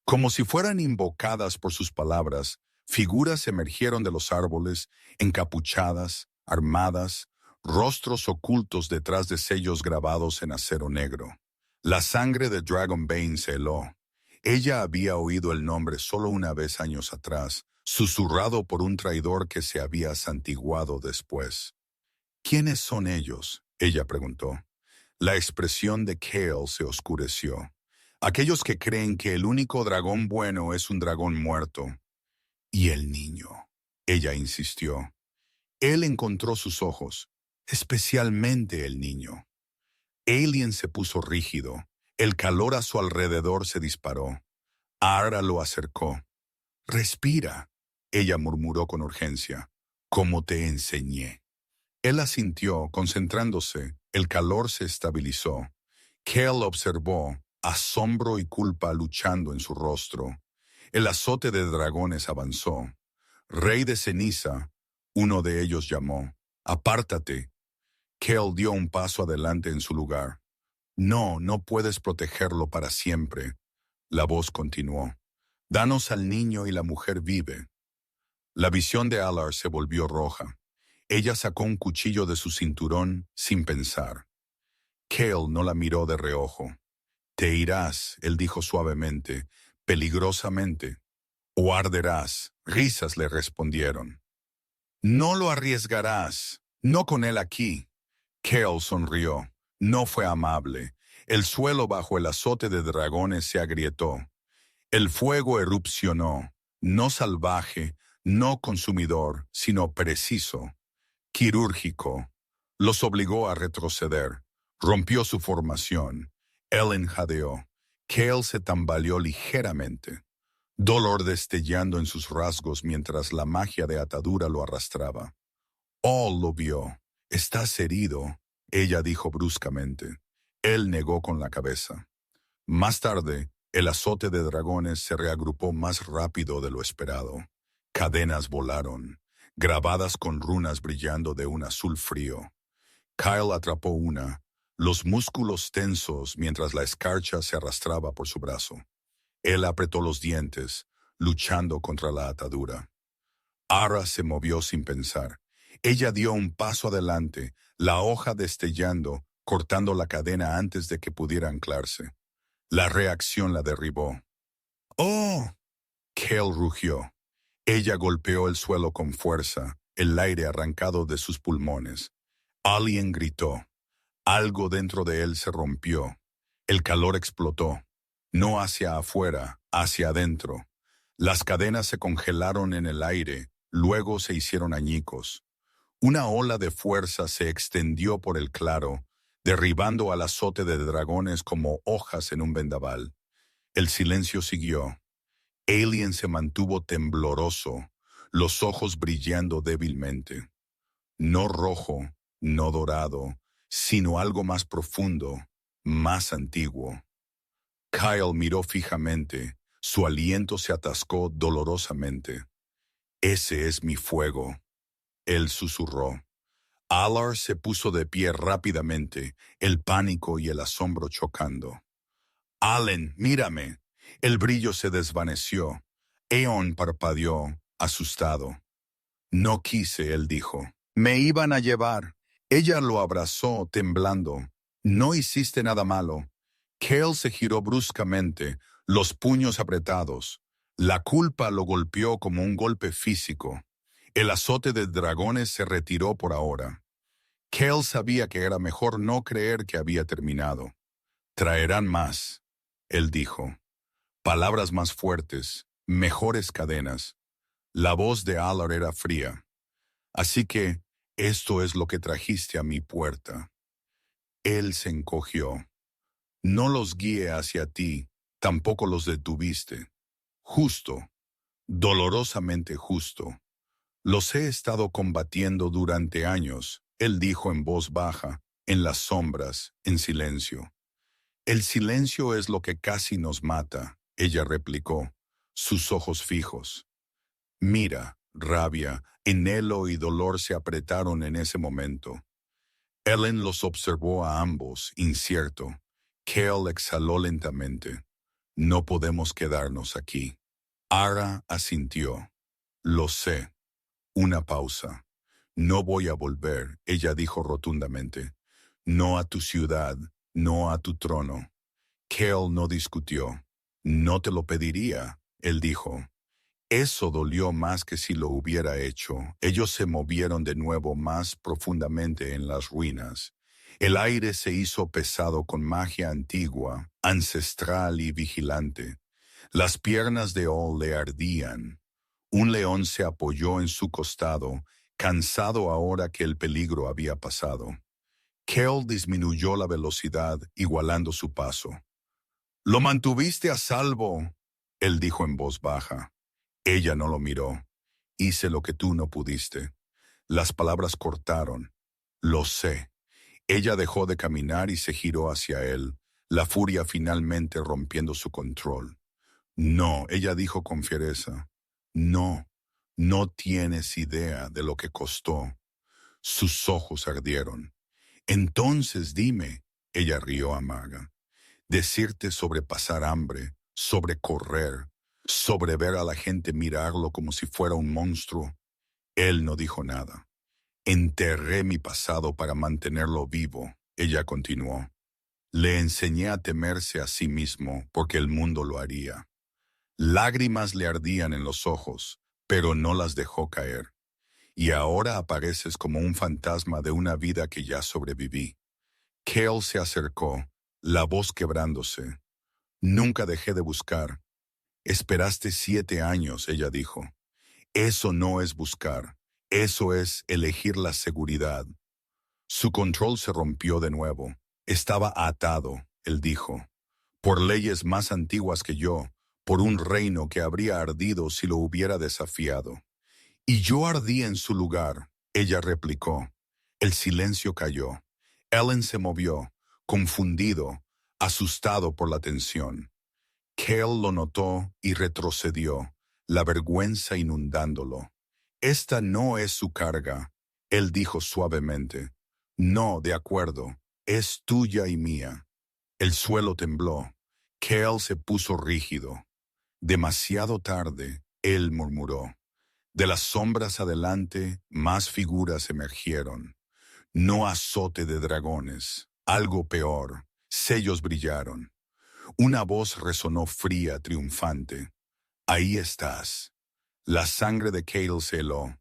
Como si fueran invocadas por sus palabras, figuras emergieron de los árboles, encapuchadas, armadas, rostros ocultos detrás de sellos grabados en acero negro. La sangre de Dragonbane se heló. Ella había oído el nombre solo una vez años atrás, susurrado por un traidor que se había santiguado después. «¿Quiénes son ellos?», ella preguntó. La expresión de Cale se oscureció. «Aquellos que creen que el único dragón bueno es un dragón muerto». «¿Y el niño?», ella insistió. Él encontró sus ojos, especialmente el niño. Alien se puso rígido. El calor a su alrededor se disparó. Ara lo acercó. «Respira», ella murmuró con urgencia. «Como te enseñé». Él asintió, concentrándose. El calor se estabilizó. Cale observó, asombro y culpa luchando en su rostro. El azote de dragones avanzó. «Rey de ceniza», uno de ellos llamó. «Apártate». Cale dio un paso adelante en su lugar. «No, no puedes protegerlo para siempre». La voz continuó. «Danos al niño y la mujer vive». La visión de Alar se volvió roja. Ella sacó un cuchillo de su cinturón sin pensar. Cale no la miró de reojo. «Te irás», él dijo suavemente, «peligrosamente. O arderás». Risas le respondieron. «No lo arriesgarás. No con él aquí». Cale sonrió. No fue amable. El suelo bajo el azote de dragones se agrietó. El fuego erupcionó, no salvaje, no consumidor, sino preciso, quirúrgico. Los obligó a retroceder. Rompió su formación. Ellen jadeó. Cale se tambaleó ligeramente. Dolor destellando en sus rasgos mientras la magia de atadura lo arrastraba. All lo vio. «Estás herido», ella dijo bruscamente. Él negó con la cabeza. Más tarde, el azote de dragones se reagrupó más rápido de lo esperado. Cadenas volaron, grabadas con runas brillando de un azul frío. Kyle atrapó una, los músculos tensos mientras la escarcha se arrastraba por su brazo. Él apretó los dientes, luchando contra la atadura. Ara se movió sin pensar. Ella dio un paso adelante, la hoja destellando, cortando la cadena antes de que pudiera anclarse. La reacción la derribó. «¡Oh!», Cale rugió. Ella golpeó el suelo con fuerza, el aire arrancado de sus pulmones. Alien gritó. Algo dentro de él se rompió. El calor explotó. No hacia afuera, hacia adentro. Las cadenas se congelaron en el aire, luego se hicieron añicos. Una ola de fuerza se extendió por el claro, derribando al azote de dragones como hojas en un vendaval. El silencio siguió. Alien se mantuvo tembloroso, los ojos brillando débilmente. No rojo, no dorado, sino algo más profundo, más antiguo. Kyle miró fijamente, su aliento se atascó dolorosamente. Ese es mi fuego, él susurró. Alar se puso de pie rápidamente, el pánico y el asombro chocando. Allen, mírame. El brillo se desvaneció. Eon parpadeó, asustado. No quise, él dijo. Me iban a llevar. Ella lo abrazó, temblando. No hiciste nada malo. Cale se giró bruscamente, los puños apretados. La culpa lo golpeó como un golpe físico. El azote de dragones se retiró por ahora. Cale sabía que era mejor no creer que había terminado. Traerán más, él dijo. Palabras más fuertes, mejores cadenas. La voz de Alar era fría. Así que, esto es lo que trajiste a mi puerta. Él se encogió. No los guíe hacia ti, tampoco los detuviste. Justo, dolorosamente justo. Los he estado combatiendo durante años, él dijo en voz baja, en las sombras, en silencio. El silencio es lo que casi nos mata, ella replicó, sus ojos fijos. Mira, rabia, anhelo y dolor se apretaron en ese momento. Ellen los observó a ambos, incierto. Cale exhaló lentamente. No podemos quedarnos aquí. Ara asintió. Lo sé. Una pausa. No voy a volver, ella dijo rotundamente. No a tu ciudad, no a tu trono. Cale no discutió. No te lo pediría, él dijo. Eso dolió más que si lo hubiera hecho. Ellos se movieron de nuevo más profundamente en las ruinas. El aire se hizo pesado con magia antigua, ancestral y vigilante. Las piernas de All le ardían. Un león se apoyó en su costado, cansado ahora que el peligro había pasado. Cale disminuyó la velocidad, igualando su paso. «Lo mantuviste a salvo», él dijo en voz baja. Ella no lo miró. Hice lo que tú no pudiste. Las palabras cortaron. Lo sé. Ella dejó de caminar y se giró hacia él, la furia finalmente rompiendo su control. No, ella dijo con fiereza. No, no tienes idea de lo que costó. Sus ojos ardieron. Entonces dime, ella rió amarga, decirte sobre pasar hambre, sobre correr, sobre ver a la gente mirarlo como si fuera un monstruo. Él no dijo nada. Enterré mi pasado para mantenerlo vivo, ella continuó. Le enseñé a temerse a sí mismo porque el mundo lo haría. Lágrimas le ardían en los ojos, pero no las dejó caer. Y ahora apareces como un fantasma de una vida que ya sobreviví. Cale se acercó, la voz quebrándose. Nunca dejé de buscar. Esperaste 7 años, ella dijo. Eso no es buscar, eso es elegir la seguridad. Su control se rompió de nuevo. Estaba atado, él dijo, por leyes más antiguas que yo, por un reino que habría ardido si lo hubiera desafiado. Y yo ardí en su lugar, ella replicó. El silencio cayó. Ellen se movió, confundido, asustado por la tensión. Cale lo notó y retrocedió, la vergüenza inundándolo. Esta no es su carga, él dijo suavemente. No, de acuerdo, es tuya y mía. El suelo tembló. Cale se puso rígido. Demasiado tarde, él murmuró. De las sombras adelante, más figuras emergieron. No azote de dragones, algo peor. Sellos brillaron. Una voz resonó fría, triunfante. Ahí estás. La sangre de Cale se heló.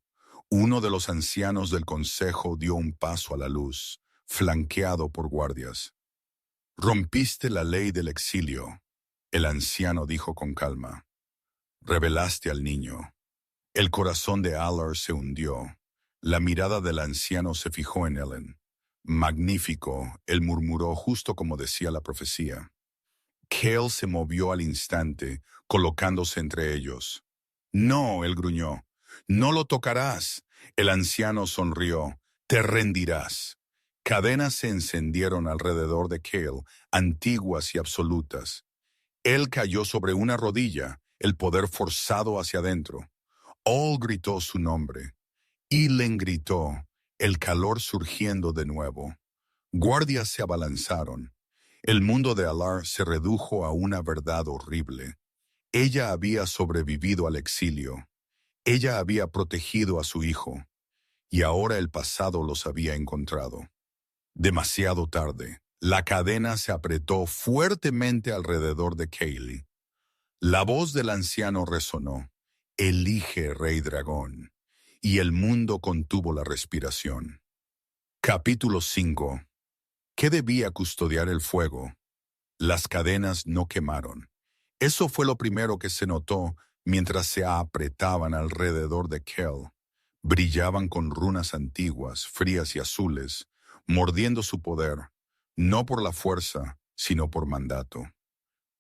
Uno de los ancianos del consejo dio un paso a la luz, flanqueado por guardias. Rompiste la ley del exilio, el anciano dijo con calma. Revelaste al niño. El corazón de Alar se hundió. La mirada del anciano se fijó en Ellen. Magnífico, él murmuró justo como decía la profecía. Cale se movió al instante, colocándose entre ellos. No, él gruñó. No lo tocarás. El anciano sonrió. Te rendirás. Cadenas se encendieron alrededor de Cale, antiguas y absolutas. Él cayó sobre una rodilla, el poder forzado hacia adentro. All gritó su nombre. Elen gritó, el calor surgiendo de nuevo. Guardias se abalanzaron. El mundo de Alar se redujo a una verdad horrible. Ella había sobrevivido al exilio. Ella había protegido a su hijo. Y ahora el pasado los había encontrado. Demasiado tarde, la cadena se apretó fuertemente alrededor de Kaylee. La voz del anciano resonó. Elige, Rey Dragón. Y el mundo contuvo la respiración. Capítulo 5. ¿Qué debía custodiar el fuego? Las cadenas no quemaron. Eso fue lo primero que se notó mientras se apretaban alrededor de Kel. Brillaban con runas antiguas, frías y azules, mordiendo su poder, no por la fuerza, sino por mandato.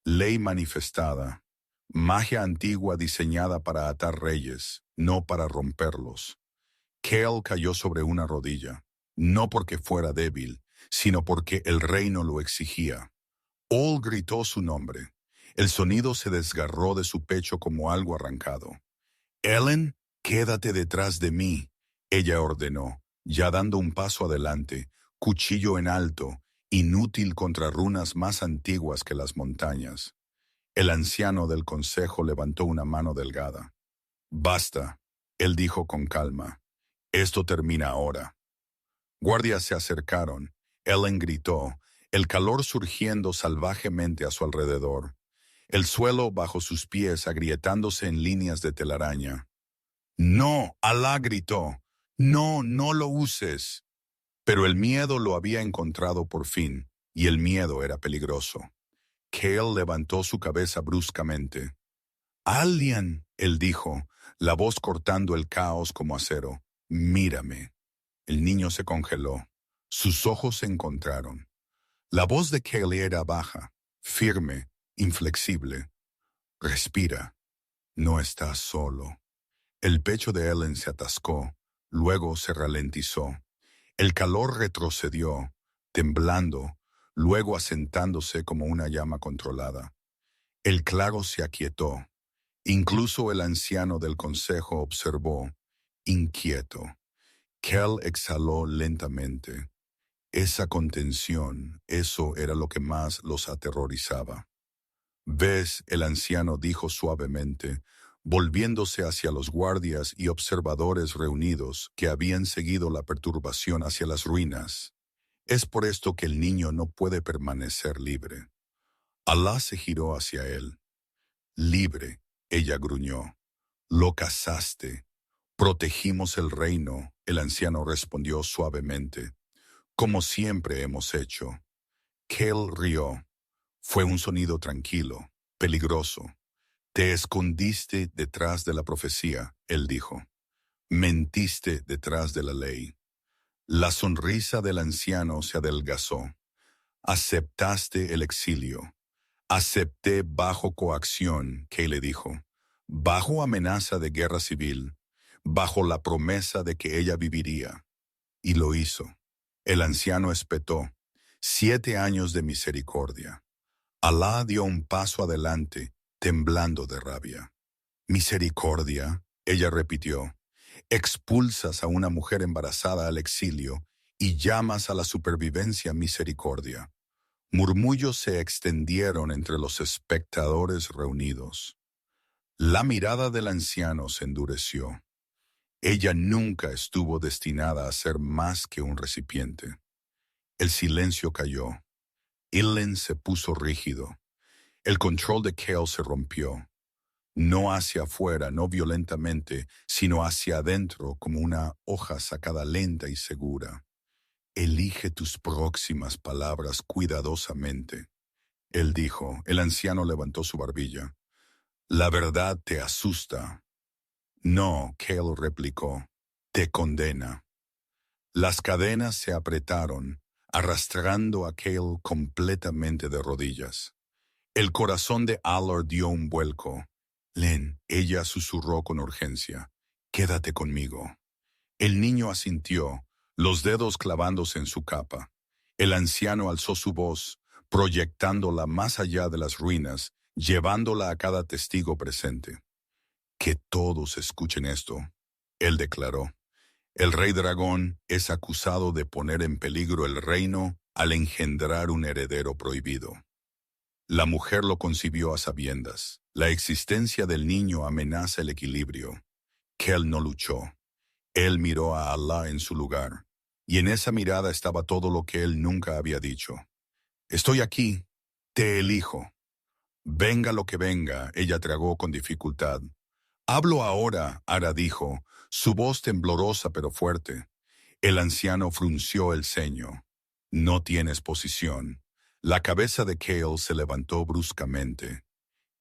Ley manifestada, magia antigua diseñada para atar reyes, no para romperlos. Kel cayó sobre una rodilla, no porque fuera débil, sino porque el reino lo exigía. All gritó su nombre. El sonido se desgarró de su pecho como algo arrancado. Ellen, quédate detrás de mí, ella ordenó, ya dando un paso adelante, cuchillo en alto, inútil contra runas más antiguas que las montañas. El anciano del consejo levantó una mano delgada. Basta, él dijo con calma. Esto termina ahora. Guardias se acercaron. Ellen gritó, el calor surgiendo salvajemente a su alrededor. El suelo bajo sus pies agrietándose en líneas de telaraña. No, Alá gritó. No, no lo uses. Pero el miedo lo había encontrado por fin, y el miedo era peligroso. Cale levantó su cabeza bruscamente. Alien, él dijo, la voz cortando el caos como acero. Mírame. El niño se congeló. Sus ojos se encontraron. La voz de Cale era baja, firme, inflexible. Respira. No estás solo. El pecho de Ellen se atascó, luego se ralentizó. El calor retrocedió, temblando, luego asentándose como una llama controlada. El claro se aquietó. Incluso el anciano del consejo observó, inquieto. Kel exhaló lentamente. Esa contención, eso era lo que más los aterrorizaba. «¿Ves?», el anciano dijo suavemente, volviéndose hacia los guardias y observadores reunidos que habían seguido la perturbación hacia las ruinas. «Es por esto que el niño no puede permanecer libre». Alá se giró hacia él. «Libre», ella gruñó. «Lo cazaste. Protegimos el reino», el anciano respondió suavemente. «Como siempre hemos hecho». Kel rió. Fue un sonido tranquilo, peligroso. «Te escondiste detrás de la profecía», él dijo. «Mentiste detrás de la ley». La sonrisa del anciano se adelgazó. «Aceptaste el exilio». «Acepté bajo coacción», que le dijo, «bajo amenaza de guerra civil, bajo la promesa de que ella viviría». Y lo hizo. El anciano espetó. 7 años de misericordia. Alá dio un paso adelante, temblando de rabia. «Misericordia», ella repitió. «Expulsas a una mujer embarazada al exilio y llamas a la supervivencia misericordia». Murmullos se extendieron entre los espectadores reunidos. La mirada del anciano se endureció. Ella nunca estuvo destinada a ser más que un recipiente. El silencio cayó. Ellen se puso rígido. El control de Cale se rompió. No hacia afuera, no violentamente, sino hacia adentro como una hoja sacada lenta y segura. «Elige tus próximas palabras cuidadosamente», él dijo. El anciano levantó su barbilla. «La verdad te asusta». «No», Cale replicó. te condena. Las cadenas se apretaron, arrastrando a Cale completamente de rodillas. El corazón de Allard dio un vuelco. Len, ella susurró con urgencia, quédate conmigo. El niño asintió, los dedos clavándose en su capa. El anciano alzó su voz, proyectándola más allá de las ruinas, llevándola a cada testigo presente. Que todos escuchen esto, él declaró. El rey dragón es acusado de poner en peligro el reino al engendrar un heredero prohibido. La mujer lo concibió a sabiendas. La existencia del niño amenaza el equilibrio. Kel no luchó. Él miró a Allah en su lugar, y en esa mirada estaba todo lo que él nunca había dicho. Estoy aquí, te elijo. Venga lo que venga, ella tragó con dificultad. Hablo ahora, Ara dijo, su voz temblorosa pero fuerte. El anciano frunció el ceño. No tienes posición. La cabeza de Cale se levantó bruscamente.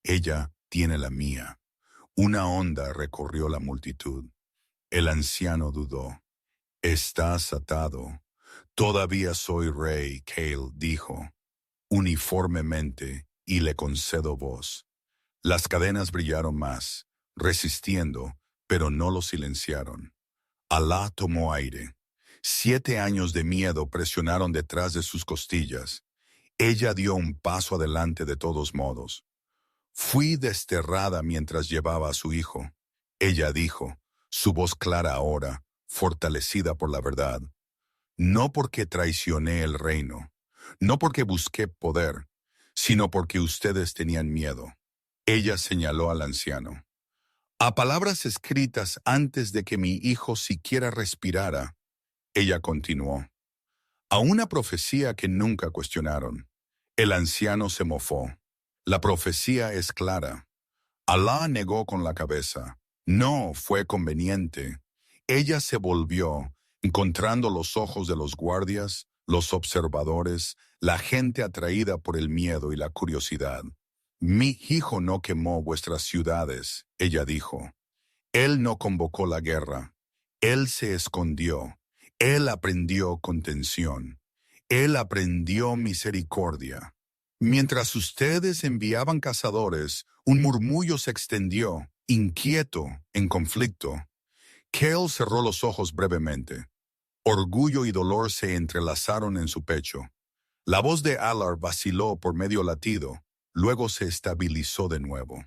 Ella tiene la mía. Una onda recorrió la multitud. El anciano dudó. Estás atado. Todavía soy rey, Cale dijo, uniformemente, y le concedo voz. Las cadenas brillaron más, resistiendo, pero no lo silenciaron. Alá tomó aire. 7 años de miedo presionaron detrás de sus costillas. Ella dio un paso adelante de todos modos. Fui desterrada mientras llevaba a su hijo. Ella dijo, su voz clara ahora, fortalecida por la verdad. No porque traicioné el reino, no porque busqué poder, sino porque ustedes tenían miedo. Ella señaló al anciano. A palabras escritas antes de que mi hijo siquiera respirara, ella continuó. A una profecía que nunca cuestionaron. El anciano se mofó. La profecía es clara. Alá negó con la cabeza. No fue conveniente. Ella se volvió, encontrando los ojos de los guardias, los observadores, la gente atraída por el miedo y la curiosidad. Mi hijo no quemó vuestras ciudades, ella dijo. Él no convocó la guerra. Él se escondió. Él aprendió contención. Él aprendió misericordia. Mientras ustedes enviaban cazadores, un murmullo se extendió, inquieto, en conflicto. Cale cerró los ojos brevemente. Orgullo y dolor se entrelazaron en su pecho. La voz de Allard vaciló por medio latido, luego se estabilizó de nuevo.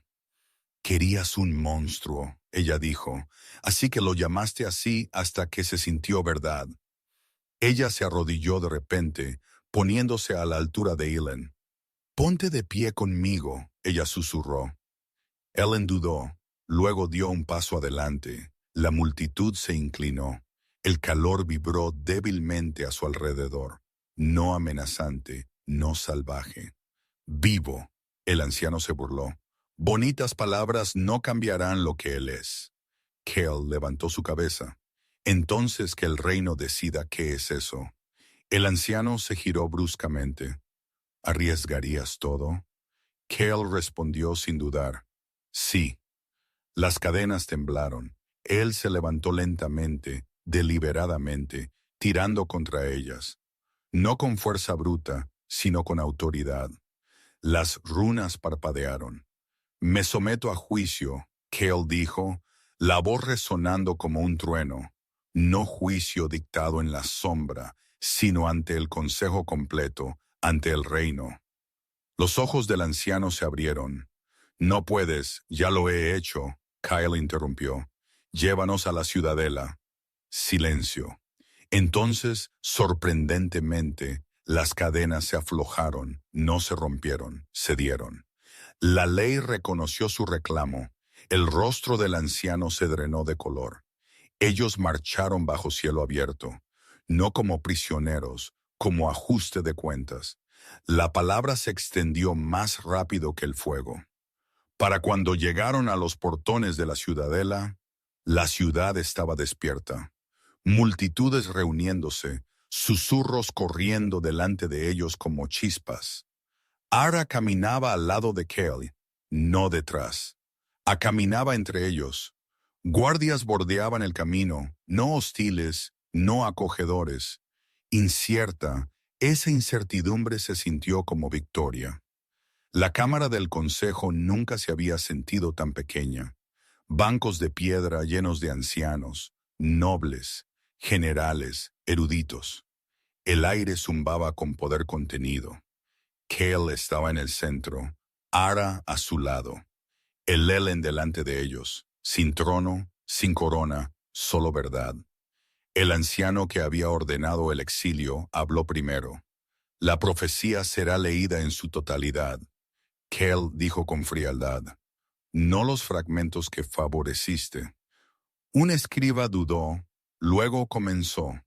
Querías un monstruo, ella dijo, así que lo llamaste así hasta que se sintió verdad. Ella se arrodilló de repente, poniéndose a la altura de Ellen. Ponte de pie conmigo, ella susurró. Ellen dudó, luego dio un paso adelante. La multitud se inclinó. El calor vibró débilmente a su alrededor, no amenazante, no salvaje. Vivo, el anciano se burló. Bonitas palabras no cambiarán lo que él es. Cale levantó su cabeza. Entonces que el reino decida qué es eso. El anciano se giró bruscamente. ¿Arriesgarías todo? Cale respondió sin dudar. Sí. Las cadenas temblaron. Él se levantó lentamente, deliberadamente, tirando contra ellas. No con fuerza bruta, sino con autoridad. Las runas parpadearon. Me someto a juicio, Cale dijo, la voz resonando como un trueno. No juicio dictado en la sombra, sino ante el consejo completo, ante el reino. Los ojos del anciano se abrieron. No puedes, ya lo he hecho, Kyle interrumpió. Llévanos a la ciudadela. Silencio. Entonces, sorprendentemente, las cadenas se aflojaron, no se rompieron, cedieron. La ley reconoció su reclamo. El rostro del anciano se drenó de color. Ellos marcharon bajo cielo abierto, no como prisioneros, como ajuste de cuentas. La palabra se extendió más rápido que el fuego. Para cuando llegaron a los portones de la ciudad estaba despierta. Multitudes reuniéndose, susurros corriendo delante de ellos como chispas. Ara caminaba al lado de Cale, no detrás. Caminaba entre ellos. Guardias bordeaban el camino, no hostiles, no acogedores. Incierta, esa incertidumbre se sintió como victoria. La Cámara del Consejo nunca se había sentido tan pequeña. Bancos de piedra llenos de ancianos, nobles, generales, eruditos. El aire zumbaba con poder contenido. Cale estaba en el centro, Ara a su lado, el Ellen delante de ellos, sin trono, sin corona, solo verdad. El anciano que había ordenado el exilio habló primero. La profecía será leída en su totalidad. Cale dijo con frialdad, no los fragmentos que favoreciste. Un escriba dudó, luego comenzó.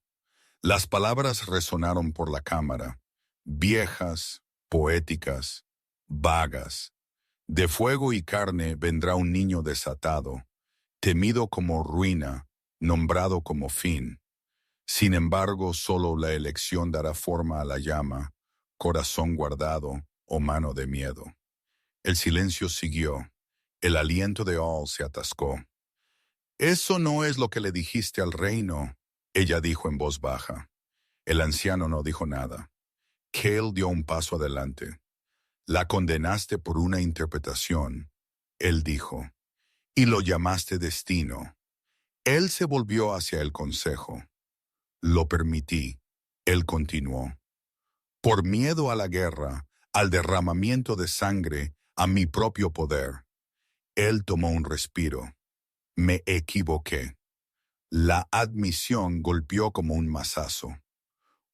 Las palabras resonaron por la cámara, viejas, poéticas, vagas. De fuego y carne vendrá un niño desatado, temido como ruina, nombrado como fin. Sin embargo, solo la elección dará forma a la llama, corazón guardado o mano de miedo. El silencio siguió. El aliento de All se atascó. Eso no es lo que le dijiste al reino, ella dijo en voz baja. El anciano no dijo nada. Cale dio un paso adelante. La condenaste por una interpretación, él dijo, y lo llamaste destino. Él se volvió hacia el consejo. Lo permití, él continuó. Por miedo a la guerra, al derramamiento de sangre, a mi propio poder. Él tomó un respiro. Me equivoqué. La admisión golpeó como un mazazo.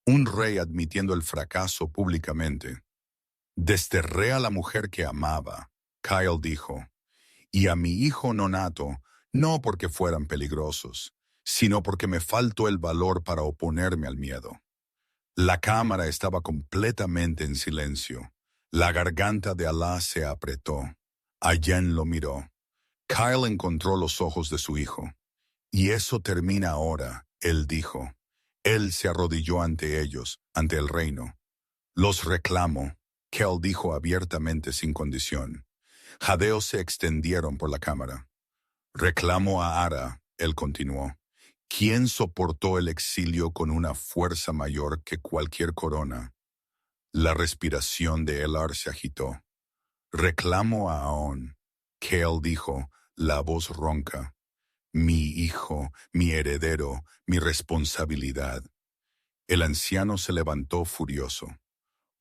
Un rey admitiendo el fracaso públicamente. Desterré a la mujer que amaba, Kyle dijo, y a mi hijo nonato, no porque fueran peligrosos, sino porque me faltó el valor para oponerme al miedo. La cámara estaba completamente en silencio. La garganta de Alá se apretó. Allen lo miró. Kyle encontró los ojos de su hijo. Y eso termina ahora, él dijo. Él se arrodilló ante ellos, ante el reino. Los reclamo, Kel dijo abiertamente sin condición. Jadeos se extendieron por la cámara. Reclamo a Ara, él continuó. ¿Quién soportó el exilio con una fuerza mayor que cualquier corona? La respiración de Elar se agitó. Reclamo a Aon, Kel dijo, la voz ronca. Mi hijo, mi heredero, mi responsabilidad. El anciano se levantó furioso.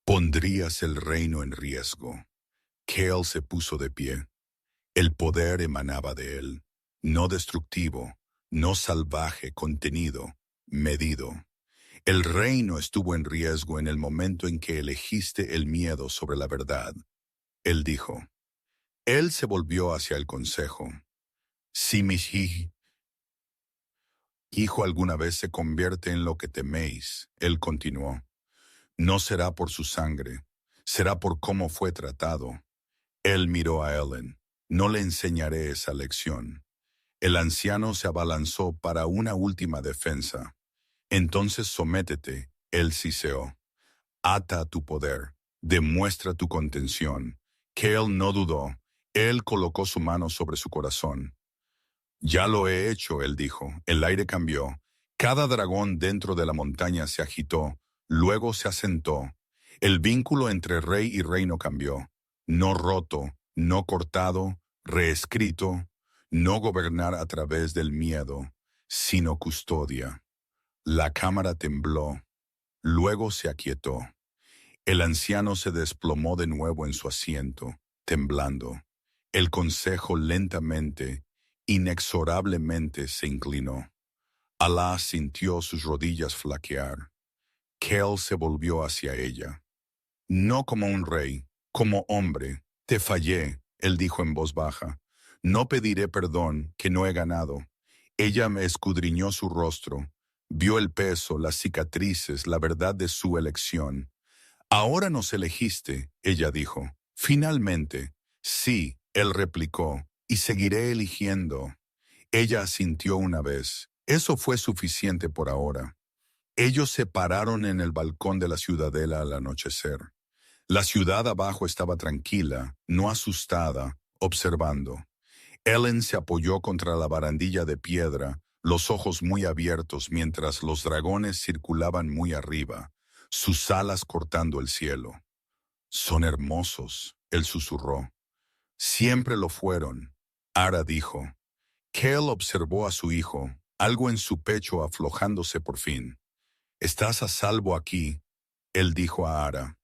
Pondrías el reino en riesgo. Cale se puso de pie. El poder emanaba de él, no destructivo, no salvaje, contenido, medido. El reino estuvo en riesgo en el momento en que elegiste el miedo sobre la verdad. Él dijo. Él se volvió hacia el consejo. Si mi hijo alguna vez se convierte en lo que teméis, él continuó. No será por su sangre, será por cómo fue tratado. Él miró a Ellen. No le enseñaré esa lección. El anciano se abalanzó para una última defensa. Entonces sométete, él siseó. Ata a tu poder, demuestra tu contención. Cale no dudó. Él colocó su mano sobre su corazón. Ya lo he hecho, él dijo. El aire cambió. Cada dragón dentro de la montaña se agitó. Luego se asentó. El vínculo entre rey y reino cambió. No roto, no cortado, reescrito, no gobernar a través del miedo, sino custodia. La cámara tembló. Luego se aquietó. El anciano se desplomó de nuevo en su asiento, temblando. El consejo lentamente, inexorablemente se inclinó. Alá sintió sus rodillas flaquear. Cale se volvió hacia ella. No como un rey, como hombre. Te fallé, él dijo en voz baja. No pediré perdón, que no he ganado. Ella me escudriñó su rostro. Vio el peso, las cicatrices, la verdad de su elección. Ahora nos elegiste, ella dijo. Finalmente. Sí, él replicó, y seguiré eligiendo. Ella asintió una vez. Eso fue suficiente por ahora. Ellos se pararon en el balcón de la ciudadela al anochecer. La ciudad abajo estaba tranquila, no asustada, observando. Ellen se apoyó contra la barandilla de piedra, los ojos muy abiertos mientras los dragones circulaban muy arriba, sus alas cortando el cielo. Son hermosos, él susurró. Siempre lo fueron. Ara dijo. Kel observó a su hijo, algo en su pecho aflojándose por fin. Estás a salvo aquí, él dijo a Ara.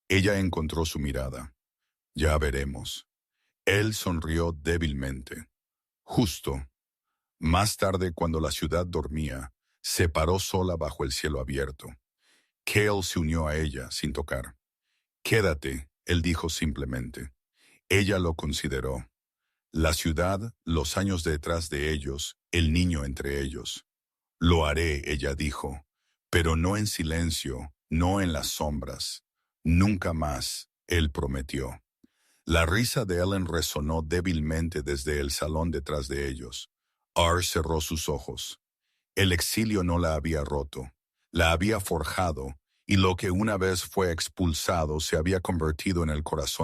Ella encontró su mirada. Ya veremos. Él sonrió débilmente. Justo. Más tarde, cuando la ciudad dormía, se paró sola bajo el cielo abierto. Cale se unió a ella sin tocar. Quédate, él dijo simplemente. Ella lo consideró. La ciudad, los años detrás de ellos, el niño entre ellos. Lo haré, ella dijo, pero no en silencio, no en las sombras. Nunca más, él prometió. La risa de Ellen resonó débilmente desde el salón detrás de ellos. Ar cerró sus ojos. El exilio no la había roto, la había forjado, y lo que una vez fue expulsado se había convertido en el corazón